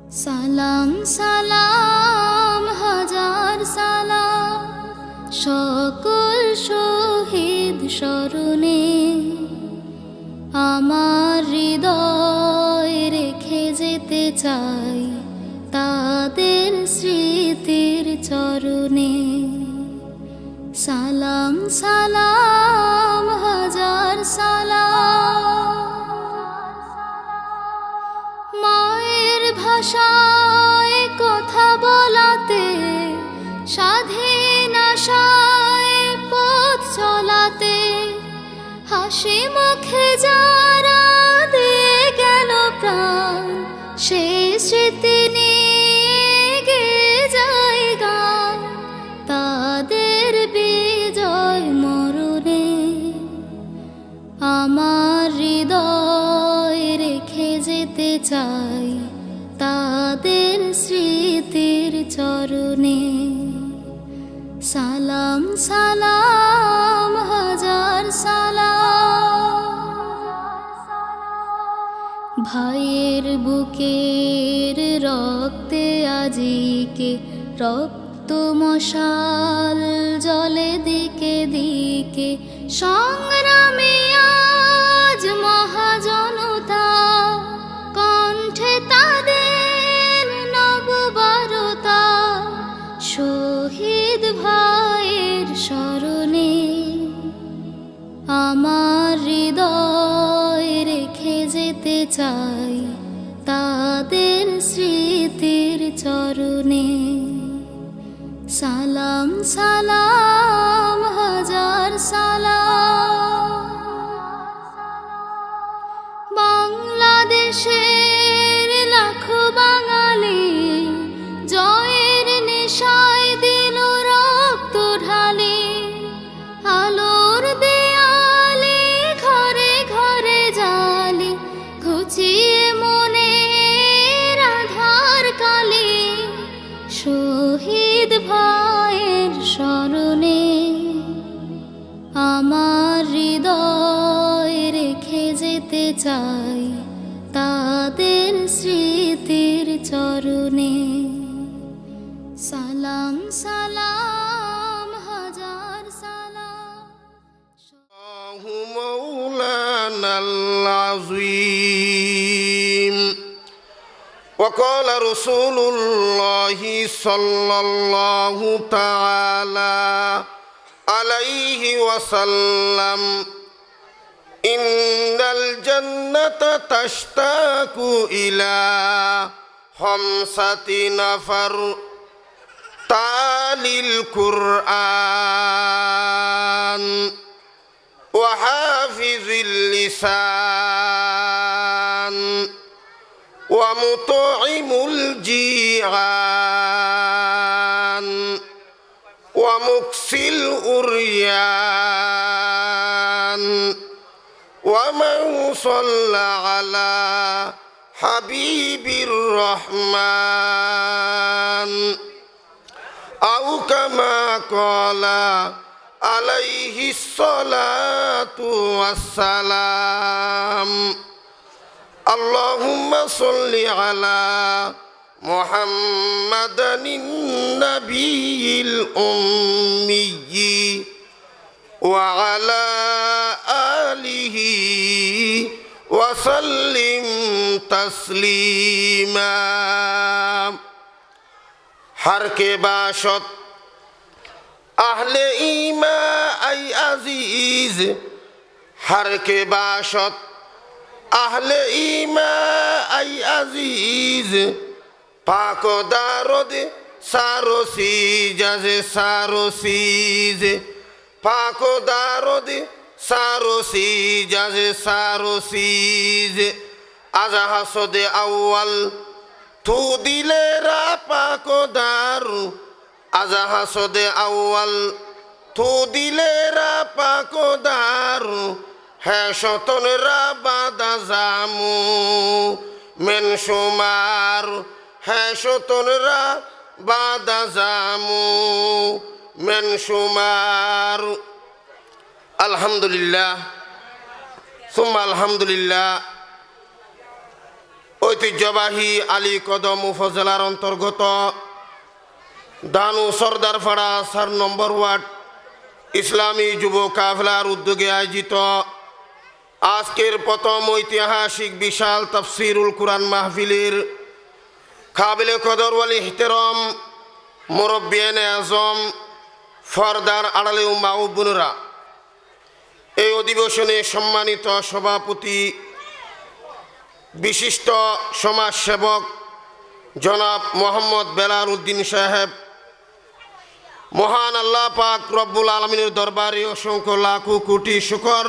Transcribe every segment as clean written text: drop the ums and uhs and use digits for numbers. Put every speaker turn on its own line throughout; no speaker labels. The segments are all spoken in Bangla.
সালাম সালাম হাজার সালাম সকল শহীদ স্মরণে, আমার হৃদয় রেখে যেতে চাই তাদের স্মৃতির চরণে। সালাম সালাম হাজার সালাম। মায়ের ভাষায় কথা বলাতে, স্বাধীন আশায় পথ চলাতে, হাসি মুখে যারা দিয়ে গেল প্রাণ, সেই স্মৃতি নিয়ে গেয়ে যায় গান তাদের বিজয় মরণে। আমার হৃদয় রেখে যেতে চাই তাদের স্মৃতির চরণে। সালাম সালাম হাজার সালাম। ভাইয়ের বুকের রক্তে আজিকে রক্ত মশাল জলে দিকে দিকে, সংগ্রামে আজ মহাজনতা, কণ্ঠে তাদের নববারতা, শহীদ ভাইয়ের স্মরণে। আমার হৃদয় রেখে যেতে চাই তাদের স্মৃতির চরণে। সালাম সালাম হাজার সালাম। বাংলাদেশের লাখো বাঙালি জয়ের নেশায় দিল রক্ত ঢালি, আলোর দেয়ালে ঘরে ঘরে জালি, ঘুচিয়ে মনের আধার কালি, শহীদ ভাইয়ের স্মরণে। আমার হৃদয় রেখে যেতে চাই তাদের স্মৃতির চরণে। সালাম সালাম হাজার সালাম।
مولانا العظيم. وقال رسول الله صلى الله تعالى عليه وسلم: إن الجنة تشتاق إلى 5 نفر تالي القرآن وحافظ اللسان ومطعم الجيعان ومكسي الأريان ومن صلى على حبيب الرحمن أو كما قال عليه الصلاة والسلام. اللهم صل على محمد النبي الأمي وعلى آله وسلم تسليما. हर के बाशत आहले ईमा आई अजीज, हर के बाशत आहले ईमा आई अजीज, पाको दारोद सारो सीज सारो सीज, पाको दारोद सारो सीज सारो सीज, आजा हसदे अव्वल तू दिलेरा पाको दारू, आजा हसदे अव्वल तू दिलेरा पाको दारू, है शतनरा बादा जामू मेन शुमार, है शतनरा बादा जामू मेन शुमार। अल्हम्दुलिल्लाह सुम्मा अल्हम्दुलिल्लाह। ঐতিহ্যবাহী আলী কদম উপজেলার অন্তর্গত দানু সর্দারপাড়া ৪ নম্বর ওয়ার্ড ইসলামী যুব কাফেলার উদ্যোগে আয়োজিত আজকের প্রথম ঐতিহাসিক বিশাল তাফসিরুল কুরআন মাহফিলের কাবিলে কদর ওয়াল ইহতিরাম মুরব্বিয়ানে আজম ফরদার আড়ালে মা ও বোনেরা, এই অধিবেশনে সম্মানিত সভাপতি বিশিষ্ট সমাজসেবক জনাব মোহাম্মদ বেলাল উদ্দিন সাহেব, মহান আল্লাহ পাক রব্বুল আলমিনের দরবারে অসংখ্য লাখো কোটি শুকর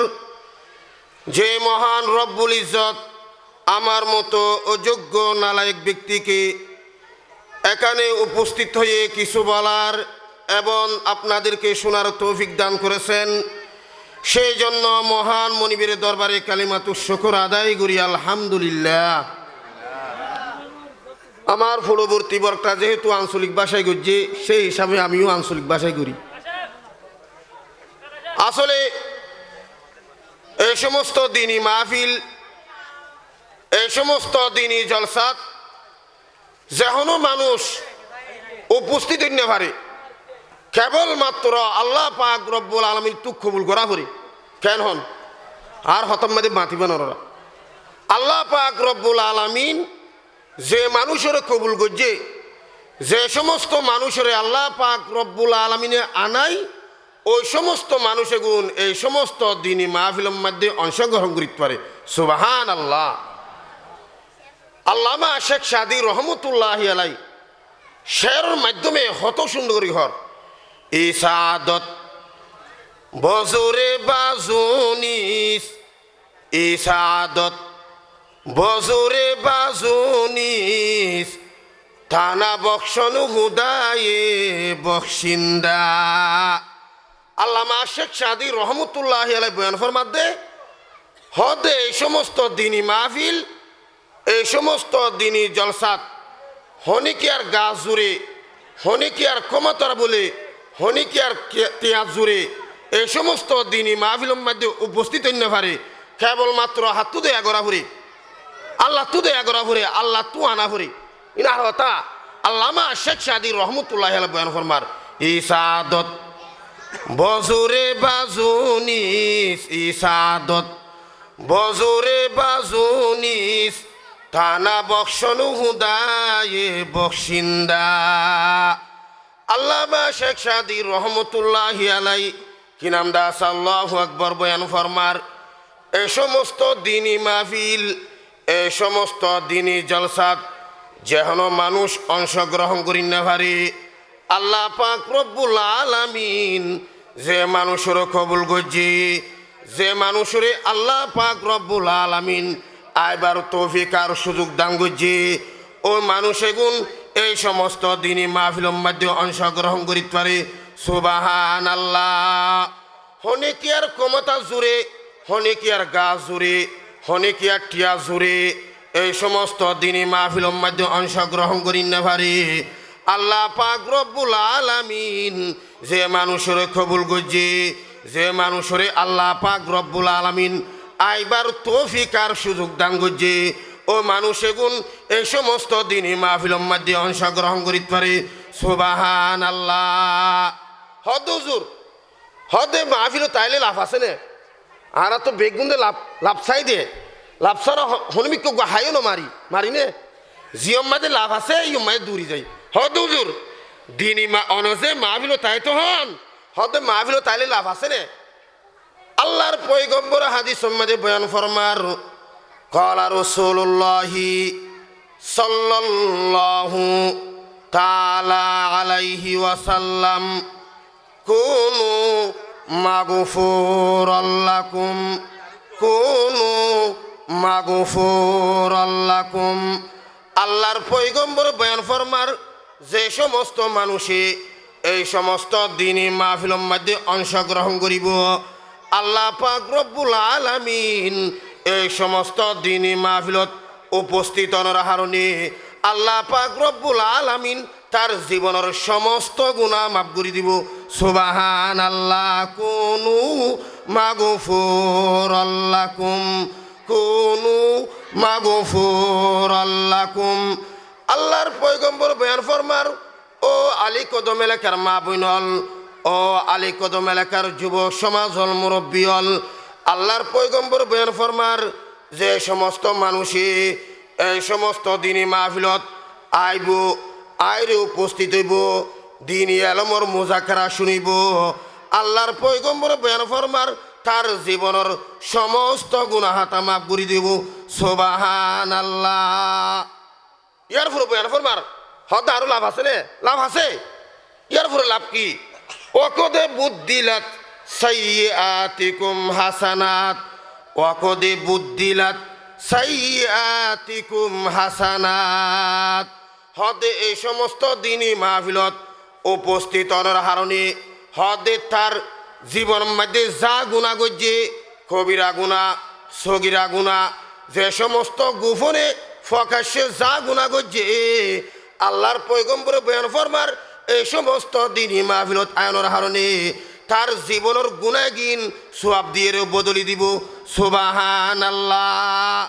যে মহান রব্বুল ইজ্জত আমার মতো অযোগ্য নালায়েক ব্যক্তিকে এখানে উপস্থিত হয়ে কিছু বলার এবং আপনাদেরকে শোনার তৌফিক দান করেছেন। সেই জন্য মহান মনিবের দরবারে কালিমাতুশ শুকর আদায় করি আলহামদুলিল্লাহ। আমার পূর্ববর্তী বক্তা যেহেতু আঞ্চলিক ভাষায় করছে, সেই হিসাবে আমিও আঞ্চলিক ভাষায় করি। আসলে এই সমস্ত দিনই মাহফিল, এই সমস্ত দিনই জলসাত যেন মানুষ উপস্থিত হইতে পারে কেবলমাত্র আল্লাহ পাক রব্বুল আলামিন তুক কবুল করা করে। কেন হন আর হতম মাদে মাতিবেন ওরা আল্লাহ পাক রব্বুল আলামিন যে মানুষের কবুল করছে, যে সমস্ত মানুষের আল্লাহ পাক রব্বুল আলামিনে আনাই, ওই সমস্ত মানুষে গুণ এই সমস্ত দিনই মাহফিলের মধ্যে অংশগ্রহণ করতে পারে। সুবহান আল্লাহ। আল্লামা শেখ সাদী রহমতুল্লাহি আলাই শেরের মাধ্যমে হত সুন্দর ঘর ইসাদত বজরে বাজুনিস, ইসাদত বজরে বাজুনিস, থানা বক্সন হুদায়ে বক্সিন্দা। আল্লামা শেখ সাদী রহমতুল্লাহি আলাই বয়ান ফরমাতে হদে এই সমস্ত দিনই মাহফিল, এই সমস্ত দিনই জলসাত হনিকি আর গা জুড়ে, হনিকি আর ক্ষমতার বলে, হনিকি আর তেয়াজ জুড়ে এই সমস্ত দিনই মাহফিলের মধ্যে উপস্থিত হইতে পারে কেবলমাত্র হাত তু দেয়া করা ফুরে, আল্লাহ তু দেয়া করা ফুরে, আল্লাহ তু আনা ফুরে। ইনার হতা আল্লামা শেখ সাদী রহমতুল্লাহি আলাই বয়ান ফরমার ইসাদত বজরে বাজুনিস, ইসাদত বজরে বাজুনিস, থানা বক্সন হুদায়ে বক্সিন্দা। আল্লামা শেখ সাদী রহমতুল্লাহি আলাই কি নাম দাস আল্লাহু আকবার বয়ান ফরমার এই সমস্ত দিনই মাহফিল, এই সমস্ত দিনই জলসাত যেন মানুষ অংশগ্রহণ করি না পারে, আল্লাহ পাক রব্বুল আলামিন যে মানুষের কবুল করছে, যে মানুষের আল্লাহ পাক রব্বুল আলামিন আইবার তৌফিক আর সুযোগ দান করছে, ওই মানুষ এগুন এই সমস্ত দিনই মাহফিলের মধ্যে অংশগ্রহণ করিতে পারে। সুবহান আল্লাহ। হনে কি আর ক্ষমতা জুড়ে, হনে কি আর গা জুড়ে, হনে কি আর টিয়া জুড়ে এই সমস্ত দিনই মাহফিলের মধ্যে অংশগ্রহণ করি না পারে, আল্লাহ পাক রব্বুল আলামিন যে মানুষের কবুল করছে, যে মানুষের আল্লাহ পাক রব্বুল আলামিন আইবার তৌফিক আর সুযোগ দান করছে, ও মানুষ এগুন এই সমস্ত দিনই মাহফিলের মধ্যে অংশগ্রহণ করিতে পারে। সুবহান আল্লাহ। হদ হুজুর হদে মাহফিল তাইলে লাভ আছে না, আর তো বেগুন লাভ লাভ চাই দে, লাভ ছাড়া হনমিক হাইও না মারি মারি নে, জিয়ম মাঝে লাভ আছে ইয়ম মাঝে দূরি যাই। হদ হুজুর দিনই অনজে মাহফিল তাই তো হন হদে মাহফিল তাইলে লাভ আছে না। আল্লাহর পয়গম্বর হাদিস সম্মাদে বয়ান ফরমার ক্বালা রাসূলুল্লাহি সাল্লাল্লাহু তাআলা আলাইহি ওয়াসাল্লাম কুনু মাগফুরাল লাকুম, কুনু মাগফুরাল লাকুম। আল্লাহর পয়গম্বর বয়ান ফরমার যে সমস্ত মানুষে এই সমস্ত দিনই মাহফিলের মধ্যে অংশগ্রহণ করিব, আল্লাহ পাক রব্বুল আলামিন এই সমস্ত দিনই মাহফিলত উপস্থিত হওয়ার কারণে আল্লাহ পাক রব্বুল আলামিন তার জীবনের সমস্ত গুনাহ মাফ করে দিব। সুবহান আল্লাহ। কুনু মাগফুরাল লাকুম, কুনু মাগফুরাল লাকুম। আল্লাহর পয়গম্বর বয়ান ফরমার, ও আলী কদম এলাকার মা বোনল, ও আলী কদম এলাকার যুবক সমাজ হল মুরব্বী হল, আল্লাহর পয়গম্বর বয়ান ফরমার, যে সমস্ত মানুষই এই সমস্ত দিনই মাহফিলত আইব, আইরে উপস্থিত হইব, দিনই আলমর মুজাকারা শুনিব, আল্লাহর পয়গম্বর বয়ান ফরমার তার জীবনের সমস্ত গুনাহাতা মাফ করে দিব। সুবহানাল্লাহ। ইয়ার ফুরে বয়ান ফরমার হয়তো আরো লাভ আছে নে? লাভ আছে। ইয়ার ফুরে লাভ কি? ওয়াকদে বুদ্দিলাত সাইয়্যাতিকুম হাসানাত, ওয়াকদে বুদ্দিলাত সাইয়্যাতিকুম হাসানাত। হদে এই সমস্ত দিনই মাহফিলত উপস্থিত অনর হারণে হদে তার জীবন মধ্যে যা গুণা গজ্জে, কবিরা গুণা, সগিরা গুণা, যে সমস্ত গোপনে প্রকাশ্যে যা গুণা গজ্জে, আল্লাহর পয়গম্বরে বয়ান ফরমার এই সমস্ত দিনই মাহফিলত আয়নের হারণে তার জীবনের গুণাগিন সোয়াব দিয়ে বদলি দিব। সুবহানাল্লাহ।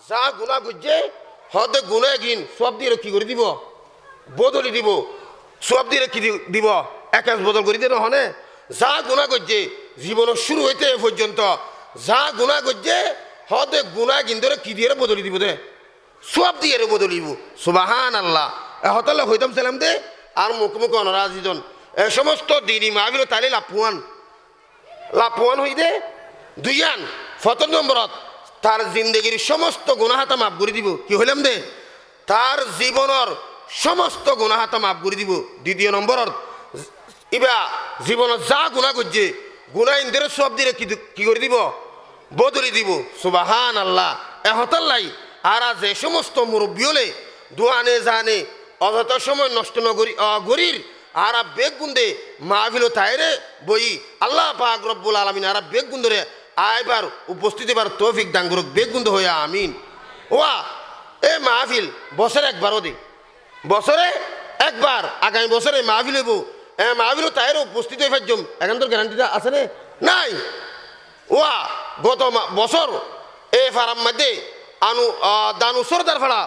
যা গুণা গজ্জে হদে গুণাগিন সোয়াব দিয়ে কি করে দিব? বদলি দিব। সোয়াব দিয়ে কি দিব? একাশ বদল করে দিয়ে নহনে। যা গুণা গজ্জে জীবনের শুরু হইতে এ পর্যন্ত যা গুণা গজ্জে হদে গুণাগিন ধরে কি দিয়ে বদলি দিব? দে সোয়াব দিয়ে বদলিব। সুবহানাল্লাহ। হতাল্লা হইতাম সালাম দে আর মুখ মুখ অনরাজিজন এ সমস্ত দিনই মাহফিল তাইলে লাভবান হই দে। দুইয়ান ১৭ নম্বরত তার জিন্দগির সমস্ত গুনাহাতা মাফ করে দিব। কি হইলাম দে? তার জীবনের সমস্ত গুনাহাতা মাফ করে দিব। দ্বিতীয় নম্বরত ইবা জীবনত যা গুণা করছে গুণা ইন্দের সব দিয়ে কি করে দিব? বদলি দিব। সুবহানাল্লাহ। হতাল্লাই আর যে সমস্ত মুরব্বী হলে দোয়ানে জানে অযথা সময় নষ্ট নগরীর আর বেগ গুন্দে মাহফিল তাইরে বই আল্লাহ পাক রব্বুল আলামিন আর বেগ গুন্দরে আইবার উপস্থিত এবার তৌফিক দান করুক। বেগ গুন্দ হয়ে আমিন। ওয়া এ মাহফিল বছরে একবারও দে, বছরে একবার আগামী বছরে মাহফিল হইব। মাহফিল তাইরে উপস্থিত হয়ে ফেলছম এখন তোর গ্যারান্টিটা আছে রে? নাই। ওয়া গত বছর এ ফারাম মধ্যে দানু সরদার ফাড়া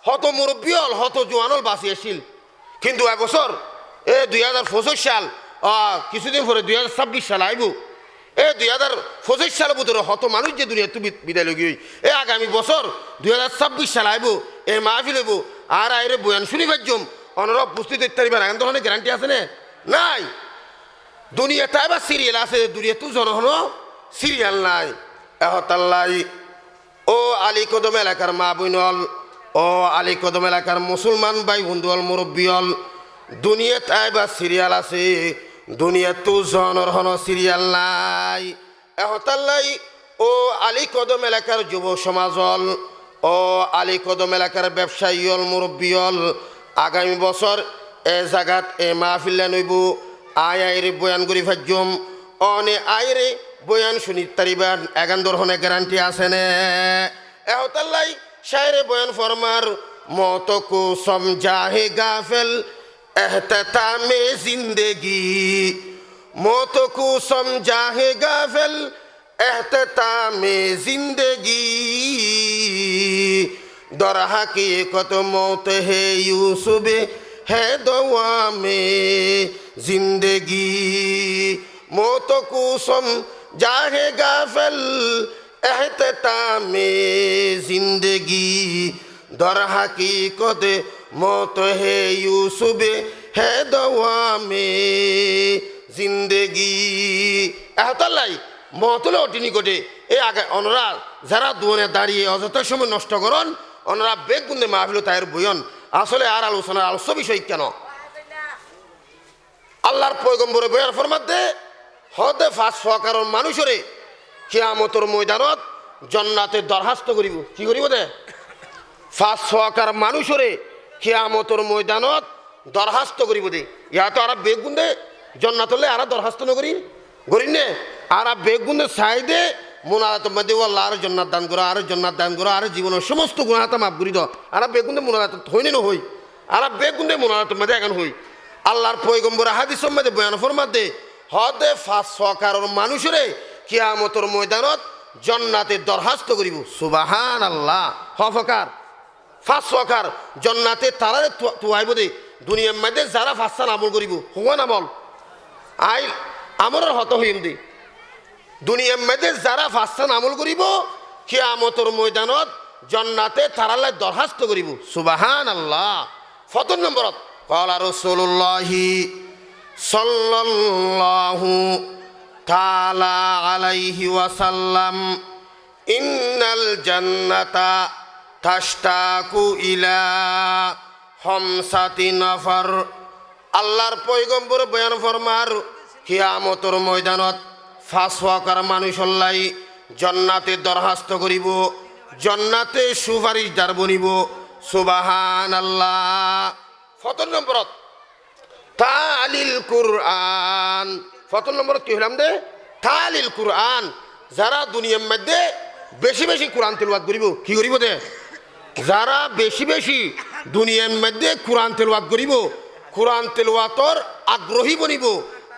হত মুরব্বীল হত জোয়ানল বাঁচি আসছিল, কিন্তু এবছর 2025 সাল কিছুদিন পরে 2026 সাল আইব। 2025 সালের ভিতরে হত মানুষ যে দুনিয়া তুমি বিদায় লগি আগামী বছর 2026 সাল আইব। এই মাহফিল হইব আর আইরে বয়ান শুনি পাইজম অনরা উপস্থিত ইত্যাদিবার এখন ধরনের গ্যারান্টি আছে না? নাই। দুনিয়া তাই বা সিরিয়াল আছে, দুনিয়া তো জনহন সিরিয়াল নাই। এহতাল্লাই ও আলী কদম এলাকার মা বোনল, ও আলী কদম এলাকার মুসলমান ভাই বন্ধুল মুরব্বীল, দুনিয়াত আইবা সিরিয়াল আছে, দুনিয়াত তো জনর হন সিরিয়াল নাই। এহতাল্লাই ও আলী কদম এলাকার যুব সমাজল, ও আলী কদম এলাকার ব্যবসায়ীল মুরব্বীল, আগামী বছর এ জাগাত এ মাহফিল নইব। আইরে বয়ান করি ফাজম অনে আইরে বয়ান শুনি তারিবান এগান দরহনে গ্যারান্টি আছে নে? এহতাল্লাই শায়রে বয়ান ফরমার মত কো সমঝাহে গাফেল এহতামে জিন্দগি, মত কো সমঝাহে গাফেল এহতামে জিন্দগি, দর হাকিকত মৌত হে ইউসুবে है दुआ में जिंदगी, मौत को समझाहे गाफिल एहततामे जिंदगी, दर हकीकत मौत है यूसुफ है दुआ में जिंदगी। এহতাল্লাই মহতলে অটি নিকটে এ আগে অনরা যারা দুয়ানে দাঁড়িয়ে অযথা সময় নষ্ট করন অনরা বেগ গুন্দে মাহফিল তাইর বয়ন আসলে আর আলোচনার আলোচ্য বিষয় কেন? আল্লাহর পয়গম্বরে বয়ান ফরমাতে হদে ফাঁস কারণ মানুষরে কিয়ামতের ময়দানত জান্নাতে দরখাস্ত করিব। কি করিব? দে ফাঁস কার মানুষরে কিয়ামতের ময়দানত দরখাস্ত করিব। দে ইয়া তো আর বেগুন্দে জান্নাতলে আর দরখাস্ত নকরি করিনে আর বেগুন্দে চাই দে মোনাজাত মধ্যে আল্লাহ আর জান্নাত দান করো, আর জান্নাত দান করো, আর জীবনের সমস্ত গুনাহাতা মাফ করি দাও। আর বেগুন্দে মোনাজাত হইনি না হই আর বেগুন্দে মোনাজাত মধ্যে এখন হই। আল্লাহর পয়গম্বর হাদিস মধ্যে বয়ান ফরমাতে হদে ফাঁস কারণ মানুষরে কিয়ামতের ময়দানত জান্নাতে দরখাস্ত করিব সুবহানাল্লাহ হফকার ফাঁস ওয়াকার জান্নাতে তারা তুয়াইব দে দুনিয়ার মধ্যে যারা ফাঁসান আমল করিব হুয়ান আমল আই আমরের হত হইম দে দুনিয়ার মধ্যে যারা ফাঁসান আমল করিব কিয়ামতের ময়দানত জান্নাতে তারালে দরখাস্ত করিব সুবহানাল্লাহ 14 নম্বরত ক্বালা রাসূলুল্লাহি সাল্লাল্লাহু তাআলা আলাইহি ওয়াসাল্লাম ইন্নাল জান্নাতা তাশতাকু ইলা খামসাতি নাফার আল্লাহর পয়গম্বর বয়ান ফরমার কিয়ামতের ময়দানত ফাঁস ওয়াকার মানুষল্লাই জান্নাতে দরখাস্ত করিব জান্নাতে সুপারিশদার বনিব সুবহানাল্লাহ 14 নম্বরত তালিল কুরআন 14 নম্বরত কি হলাম দে তালিল কুরআন যারা দুনিয়ার মধ্যে বেশি বেশি কোরআন তেলাওয়াত করিব কি করিব দে যারা বেশি বেশি দুনিয়ার মধ্যে কোরআন তেলাওয়াত করিব কোরআন তেলাওয়াতর আগ্রহী বনিব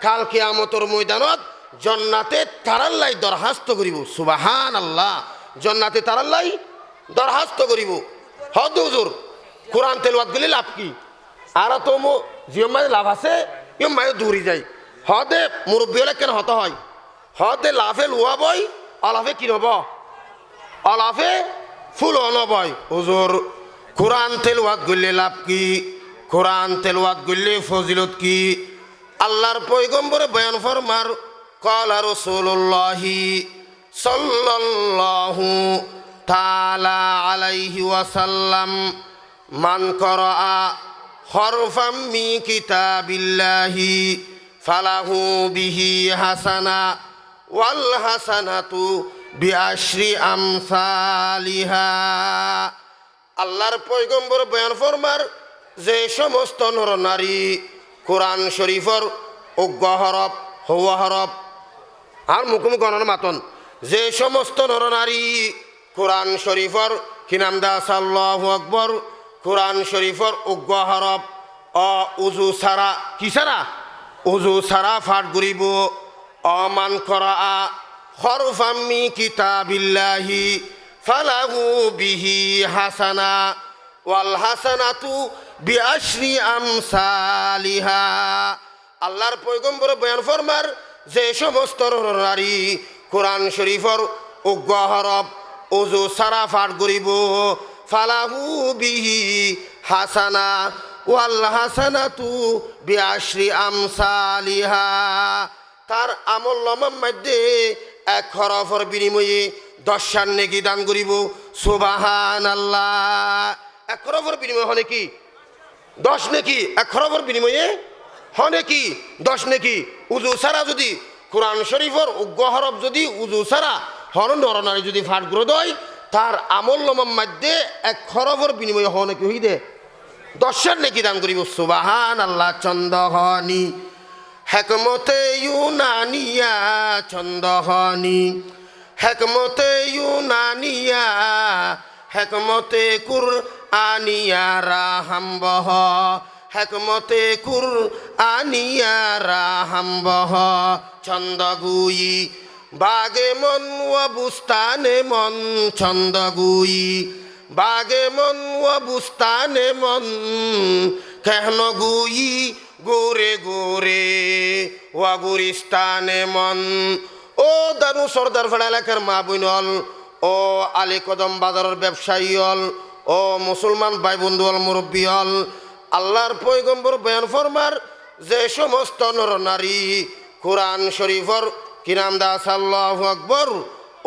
কাল কিয়ামতের ময়দানত জান্নাতে তারাল্লাই দরখাস্ত করিব সুবহানাল্লাহ জান্নাতে তারাল্লাই দরখাস্ত করিব হদ হুজুর কোরআন তেলাওয়াত করলে লাভ কি আর তো জিয়মায় লাভ আছে ইয়মায় দূরি যায় হদে মুরব্বী হলে কেন হতে হয় হদে লাভে লোয়া বই অলাভে কি নব অলাভে ফুল নবয় হুজুর কোরআন তেলাওয়াত করলে লাভ কি কোরআন তেলাওয়াত করলে ফজিলত কি আল্লাহর পয়গম্বরে বয়ান ফরমার ক্বালা রাসূলুল্লাহি সাল্লাল্লাহু তাআলা আলাইহি ওয়াসাল্লাম মান করা হরফাম মি কিতাবিল্লাহি ফালাহু বিহি হাসানা ওয়াল হাসানাতু বিআশরি আমসালিহা আল্লাহর পয়গম্বর বয়ান ফরমার যে সমস্ত নর নারী কোরআন শরীফর উগ্র হরফ হওয়া হরফ আর মুখোমুখ গণনা মাতন যে সমস্ত নর নারী কোরআন শরীফর কি নাম দাস আল্লাহু আকবর কোরআন শরীফর উগ্র হরফ উজু সারা কি সারা উজু সারা ফাট করিব অমান করা হরফাম মি কিতাবিল্লাহি ফালাহু বিহি হাসানা ওয়াল হাসানাতু বিআশরি আমসালিহা আল্লাহর পয়গম্বর বয়ান ফরমার যে সমস্ত নারী কোরআন শরীফর উগ্র হরফ উজু সারা ফাট করিব ফালাহু বিহি হাসানা ওয়াল হাসানাতু বিআশরি আমসালিহা তার আমল নামার মধ্যে এক হরফের বিনিময়ে 10 নেকি দান করিব সুবহানাল্লাহ এক হরফের বিনিময়ে হয় কি 10 নেকি এক হরফের বিনিময়ে হয় কি 10 নেকি উজু সারা যদি কোরআন শরীফের উগ্র হরফ যদি উজু সারা হন নরনারী যদি ফাট করে দেয় তার আমল নামার মধ্যে এক হরফের বিনিময়ে হয় নাকি হই দে 10 নেকি দান করিব সুবহানাল্লাহ চন্দহনি হেকমতে ইউনানিয়া চন্দহনি হেকমতে ইউনানিয়া হেকমতে কুরআনিয়া রাহামবহ হেকমতে কুরআনিয়া রাহামবহ চন্দগুই বাগে মন ওয়া বুস্তানে মন চন্দগুই বাগে মন ওয়া বুস্তানে মন কেহন গুই গোরে গোরে ওয়া গুরিস্তানে মন ও দানু সর্দার ফাড়া এলাকার মা বইনল ও আলী কদম বাজারের ব্যবসায়ী হল ও মুসলমান ভাই বন্ধু হল মুরব্বী হল আল্লাহর পয়গম্বর বয়ান ফরমার যে সমস্ত নর নারী কোরআন শরীফর কি নাম দাস আল্লাহু আকবর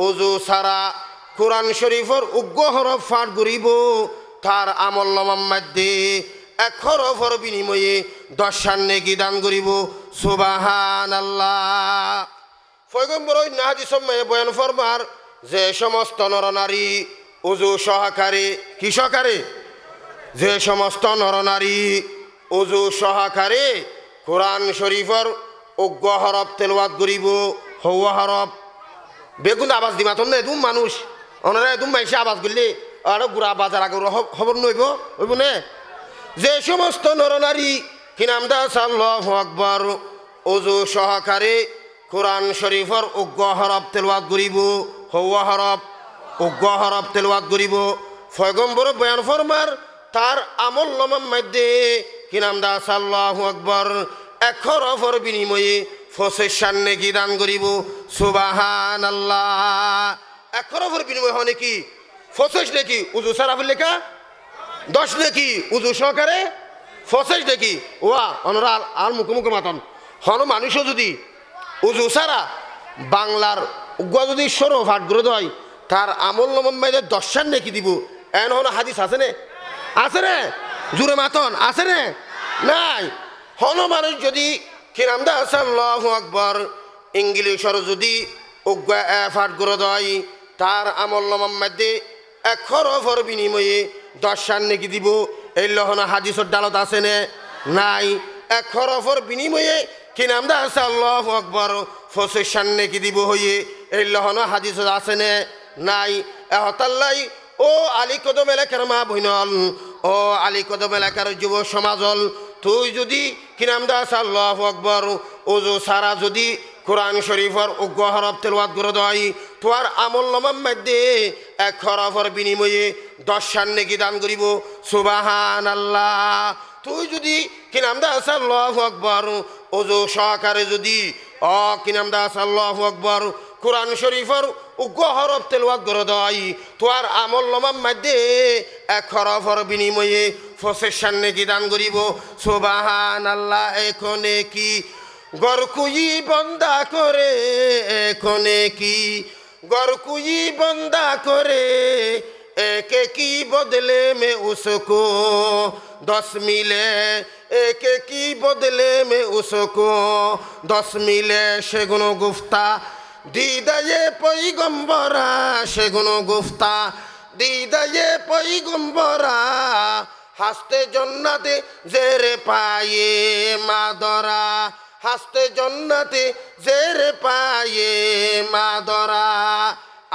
উজু সারা কোরআন শরীফর উগ্র হরফ ফাট করিব তার আমল নামার মধ্যে এক হরফের বিনিময়ে 10 নেকি দান করিব সুবহানাল্লাহ পয়গম্বর ওই হাদিস বয়ান ফরমার যে সমস্ত নর নারী উজু সহকারে কি সহকারে যে সমস্ত নর নারী উজু সহকারে কোরআন শরীফর উগ্র হরফ তেলাওয়াত করিব হওয়া হরফ বেগুন আওয়াজ দিমা তোর না এদুম মানুষ ওনারা এদুম মাইসে আওয়াজ করলে আরো গুড়া বাজার আগে খবর নইব হইব না যে সমস্ত নর নারী কি নাম দাস আল্লাহু আকবার উজু সহকারে কোরআন শরীফর উগ্র হরফ তেলাওয়াত করিব হওয়া হরফ উগ্র হরফ তেলাওয়াত করিব পয়গম্বর বয়ান ফরমার তার আমল নামার মধ্যে কি নাম দা আল্লাহু আকবার 1 হরফের বিনিময়ে 25 নেকি দান করিব সুবহানাল্লাহ 1 হরফের বিনিময়ে হয় নাকি 25 নেকি উযু সারা লেখা 10 নেকি উযু সহকারে 25 নেকি ওয়া অনরা আর মুখে মাতন হন মানুষও যদি উযু সারা বাংলার উগ্র যদি সরো ফাট করে দেয় তার আমল নামার মধ্যে 10 নেকি দিব এন হন হাদিস আছে না জুরে মাতন আছে না নাই হন মানুষ যদি কি নাম দা আল্লাহু আকবার ইংলিশর যদি উগ্র ফাট করে দেয় তার আমল নামার মধ্যে 1 হরফের বিনিময়ে 10 নেকি দিব এই লহন হাদিসের ডালত আছে না নাই 1 হরফের বিনিময়ে কি নাম দা আল্লাহু আকবার 25 নেকি দিব হয়ে এই লহন হাদিস আছে না নাই এহতাল্লাই ও আলী কদম এলাকার মা বহিনল ও আলী কদম এলাকার যুব সমাজল তুই যদি কি নাম দা আল্লাহু আকবার ওযু সারা যদি কোরআন শরীফের উগ্র হরফ তেলাওয়াত করে দেয় তোর আমল নামার মধ্যে 1 হরফের বিনিময়ে 10 নেকি দান করিব সুবহানাল্লাহ তুই যদি কি নাম দা আল্লাহু আকবার ওযু সহকারে যদি কি নাম দা আল্লাহু আকবার কোরআন শরীফের উগ্র হরফ তেলাওয়াত করে দেয় তোর আমল নামার মধ্যে 1 হরফের বিনিময়ে 25 নেকি দান করিব সুবহানাল্লাহ এখনে কি গরকুই বন্দা করে এখনে কি গরকুই বন্দা করে একে কি বদলে মে উসকো 10 মিলে একে কি বদলে মে উসকো 10 মিলে সেগুনো গুফতা দিদায়ে পয়গম্বরা সেগুনো গুফতা দিদায়ে পয়গম্বরা হাসতে জন্নাতে জেরে পায়ে মাদরা হাসতে জন্নাতে জেরে পায়ে মাদরা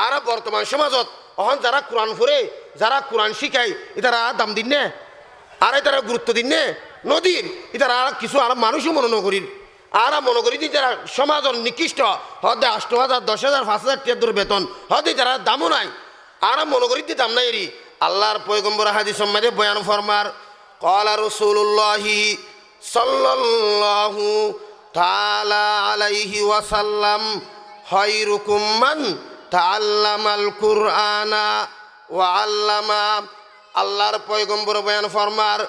আর বর্তমান সমাজত অহন যারা কোরআন পড়ে যারা কোরআন শিখায় ইতারা দাম দিন নে আর ইতারা গুরুত্ব দিন নে নদীর ইতারা কিছু আর মানুষও মনে নকরির আর মনে করি যারা সমাজের নিকৃষ্ট হদে 8,000 10,000 5,000 টাকা বেতন হদে যারা দামও নাই আর মনে করি দাম নাই রি আল্লাহর পয়গম্বর হাদিস সম্বন্ধে বয়ান ফরমার ক্বালা রাসূলুল্লাহি সাল্লাল্লাহু তাআলা আলাইহি ওয়াসাল্লাম খায়রুকুম মান তাআল্লামাল কুরআনা ওয়া আল্লামা আল্লাহর পয়গম্বর বয়ান ফরমার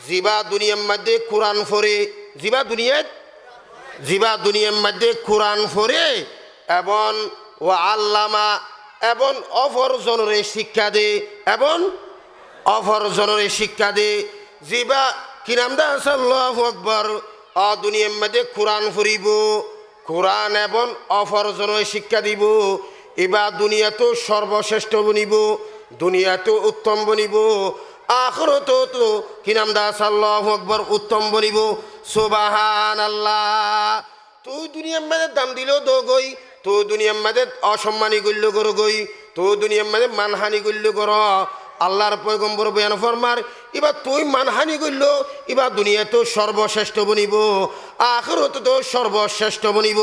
জিবা দুনিয়ার মধ্যে কোরআন পড়ে জিবা দুনিয়ার মধ্যে কোরআন পড়ে এবং ওয়া আল্লামা এবং অপরজনের শিক্ষা দে এবং অপরজনের শিক্ষা দে জিবা কি নাম দা আল্লাহু আকবার দুনিয়ার মধ্যে কোরআন পড়িব কোরআন এবং অপরজনের শিক্ষা দিব এবার দুনিয়াতে সর্বশ্রেষ্ঠ বনিব দুনিয়াতে উত্তম বনিব আখিরাতে তো কি নাম দা আল্লাহু আকবার উত্তম বনিব সুবহানাল্লাহ তুই দুনিয়ার মধ্যে দাম দিল দো গই তো দুনিয়ার মধ্যে অসম্মানী গল্য করো গই তো দুনিয়ার মধ্যে মানহানি গল্য কর আল্লাহর পয়গম্বর বয়ান ফরমার এবার তুই মানহানি গল্য এবার দুনিয়াতে সর্বশ্রেষ্ঠ বনিব আখিরাতে তো সর্বশ্রেষ্ঠ বনিব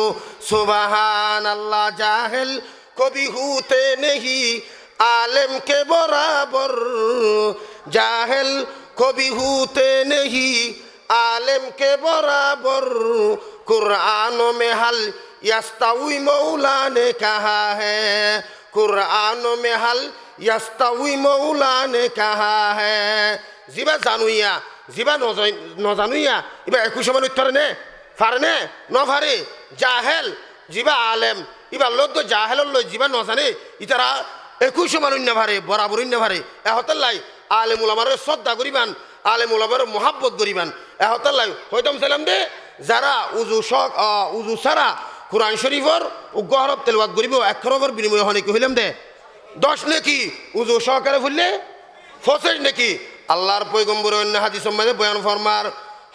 সুবহানাল্লাহ জাহেল কবি হুতে নেহি आलम के बराबर जाहिल कभी होते नहीं आलम के बराबर कुरानों में हल यस्तावी मौला ने कहा है कुरानों में हल यस्तावी मौला ने कहा है जिबा जानुया जिबा न जानुया इबा 21 मन उत्तर ने फारने न फारे जाहिल जिबा आलम इबा लोग तो जाहिल लो जिबा न जाने इतरा 21 মানুষ না ভারে বরাবরই না ভারে এহতাল্লাই আলেম উলামার শ্রদ্ধা করিবান আলেম উলামার মোহাব্বত করিবান এহতাল্লাই হয়তো সালাম দে যারা উজু সারা কোরআন শরীফর উগ্র হরফ তেলাওয়াত করিব 1 হরফের বিনিময়ে হনে কি হইলাম দে 10 নাকি উজু সহকারে ফুললে 25 নাকি আল্লাহর পয়গম্বর অন্য হাদিসের মধ্যে বয়ান ফরমার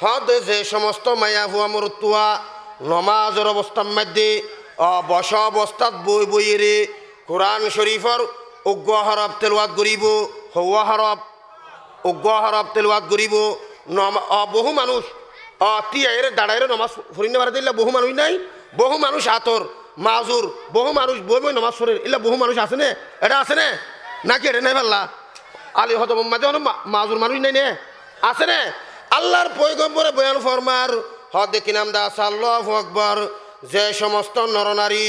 হদ যে সমস্ত মায়া হুয়া মরতুয়া নমাজের অবস্থার মধ্যে বস অবস্থাত বই বইরে কোরআন শরীফর উগ্র হরফ তেলাওয়াত করিব হওয়া হরফ উগ্র হরফ তেলাওয়াত করিব বহু মানুষ তিয়াইরে দাঁড়াইরে নমাজ পড়িনে পারে দিলে বহু মানুষ নাই বহু মানুষ আতর মাজুর বহু মানুষ বই বই নমাজ পড়ে এলা বহু মানুষ আছে নে এটা আছে নে নাকি এটা নাই পাল্লা আলী হত মাঝে মাজুর মানুষ নাই নে আছে নে আল্লাহর পয়গম্বরে বয়ান ফরমার হদ কি নাম দা আল্লাহু আকবার যে সমস্ত নরনারী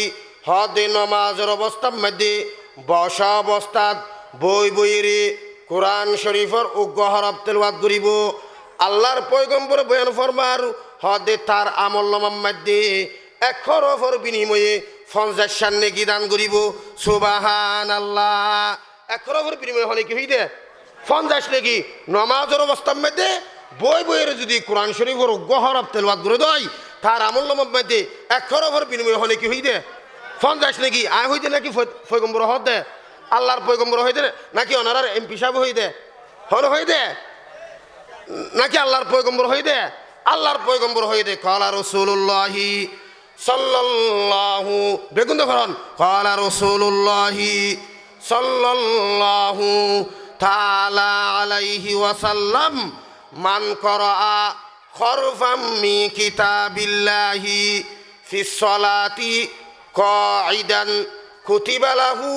হদ নমাজের অবস্থার মধ্যে বসা অবস্থাত বই বইরে কোরআন শরীফের উগ্র হরফ তেলাওয়াত করিব আল্লাহর পয়গম্বর বয়ান ফরমার হদে তার আমল নামার মধ্যে এক হরফের বিনিময়ে 50 নেকি দান করিব সুবহানাল্লাহ এক হরফের বিনিময়ে হলে কি হইতে 50 নেকি নমাজের অবস্থার মধ্যে বই বইয়ের যদি কোরআন শরীফের উগ্র হরফ তেলাওয়াত করে দেয় তার আমল নামার মধ্যে এক হরফের বিনিময়ে হলে কি হইতে 50 নেকি আয় হইতে নাকি পয়গম্বর হদ দে আল্লাহর পয়গম্বর হইতে নাকি ওনার এমপি সাহেব হইতে হল হইতে নাকি আল্লাহর পয়গম্বর হইতে আল্লাহর পয়গম্বর হইতে কালা রাসূলুল্লাহি সাল্লাল্লাহু বেগুন দেখুন কালা রাসূলুল্লাহি সাল্লাল্লাহু তাআলা আলাইহি ওয়াসাল্লাম মান করা হরফাম মি কিতাবিল্লাহি ফিস সালাতি কাঈদান কুতিবা লাহু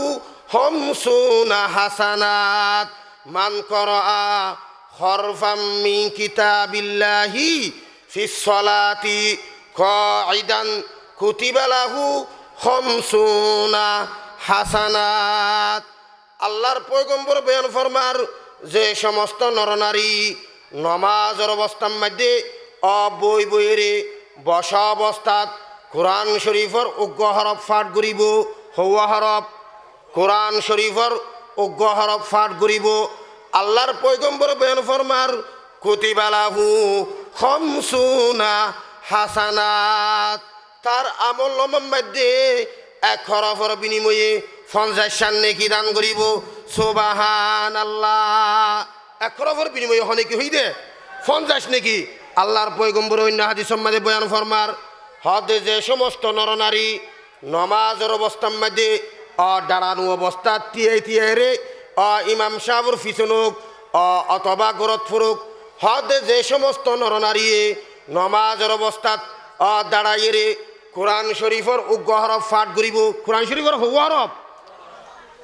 50 হাসানাত মান করা হরফাম মিন কিতাবিল্লাহি ফিস সালাতি কাঈদান কুতিবা লাহু 50 হাসানাত আল্লাহর পয়গম্বর বয়ান ফরমার যে সমস্ত নরনারী নমাজের অবস্থার মধ্যে অবই বইরে বসা অবস্থাত কোরআন শরীফের উগ্র হরফ পাঠ করিব হওয়া হরফ কোরআন শরীফের উগ্র হরফ পাঠ করিব আল্লাহর পয়গম্বর বয়ান ফরমার কুতিবা লাহু 50 হাসানাত তার আমল নামার মধ্যে এক হরফের বিনিময়ে 50 নেকি দান করিব সুবহানাল্লাহ এক হরফের বিনিময়ে হলে কি হইতে 50 নেকি আল্লাহর পয়গম্বর অন্য হাদিসের মধ্যে বয়ান ফরমার হদে যে সমস্ত নরনারী নমাজের অবস্থার মধ্যে দাঁড়ানো অবস্থা তিয়াই রে ইমাম সাহেবের পিছনুক অথবা গরত ফুরুক হদে যে সমস্ত নরনারী নমাজের অবস্থাত দাঁড়াইয়ে রে কোরআন শরীফের উগ্র হরফ পাঠ করিব কোরআন শরীফের হওয়া হরফ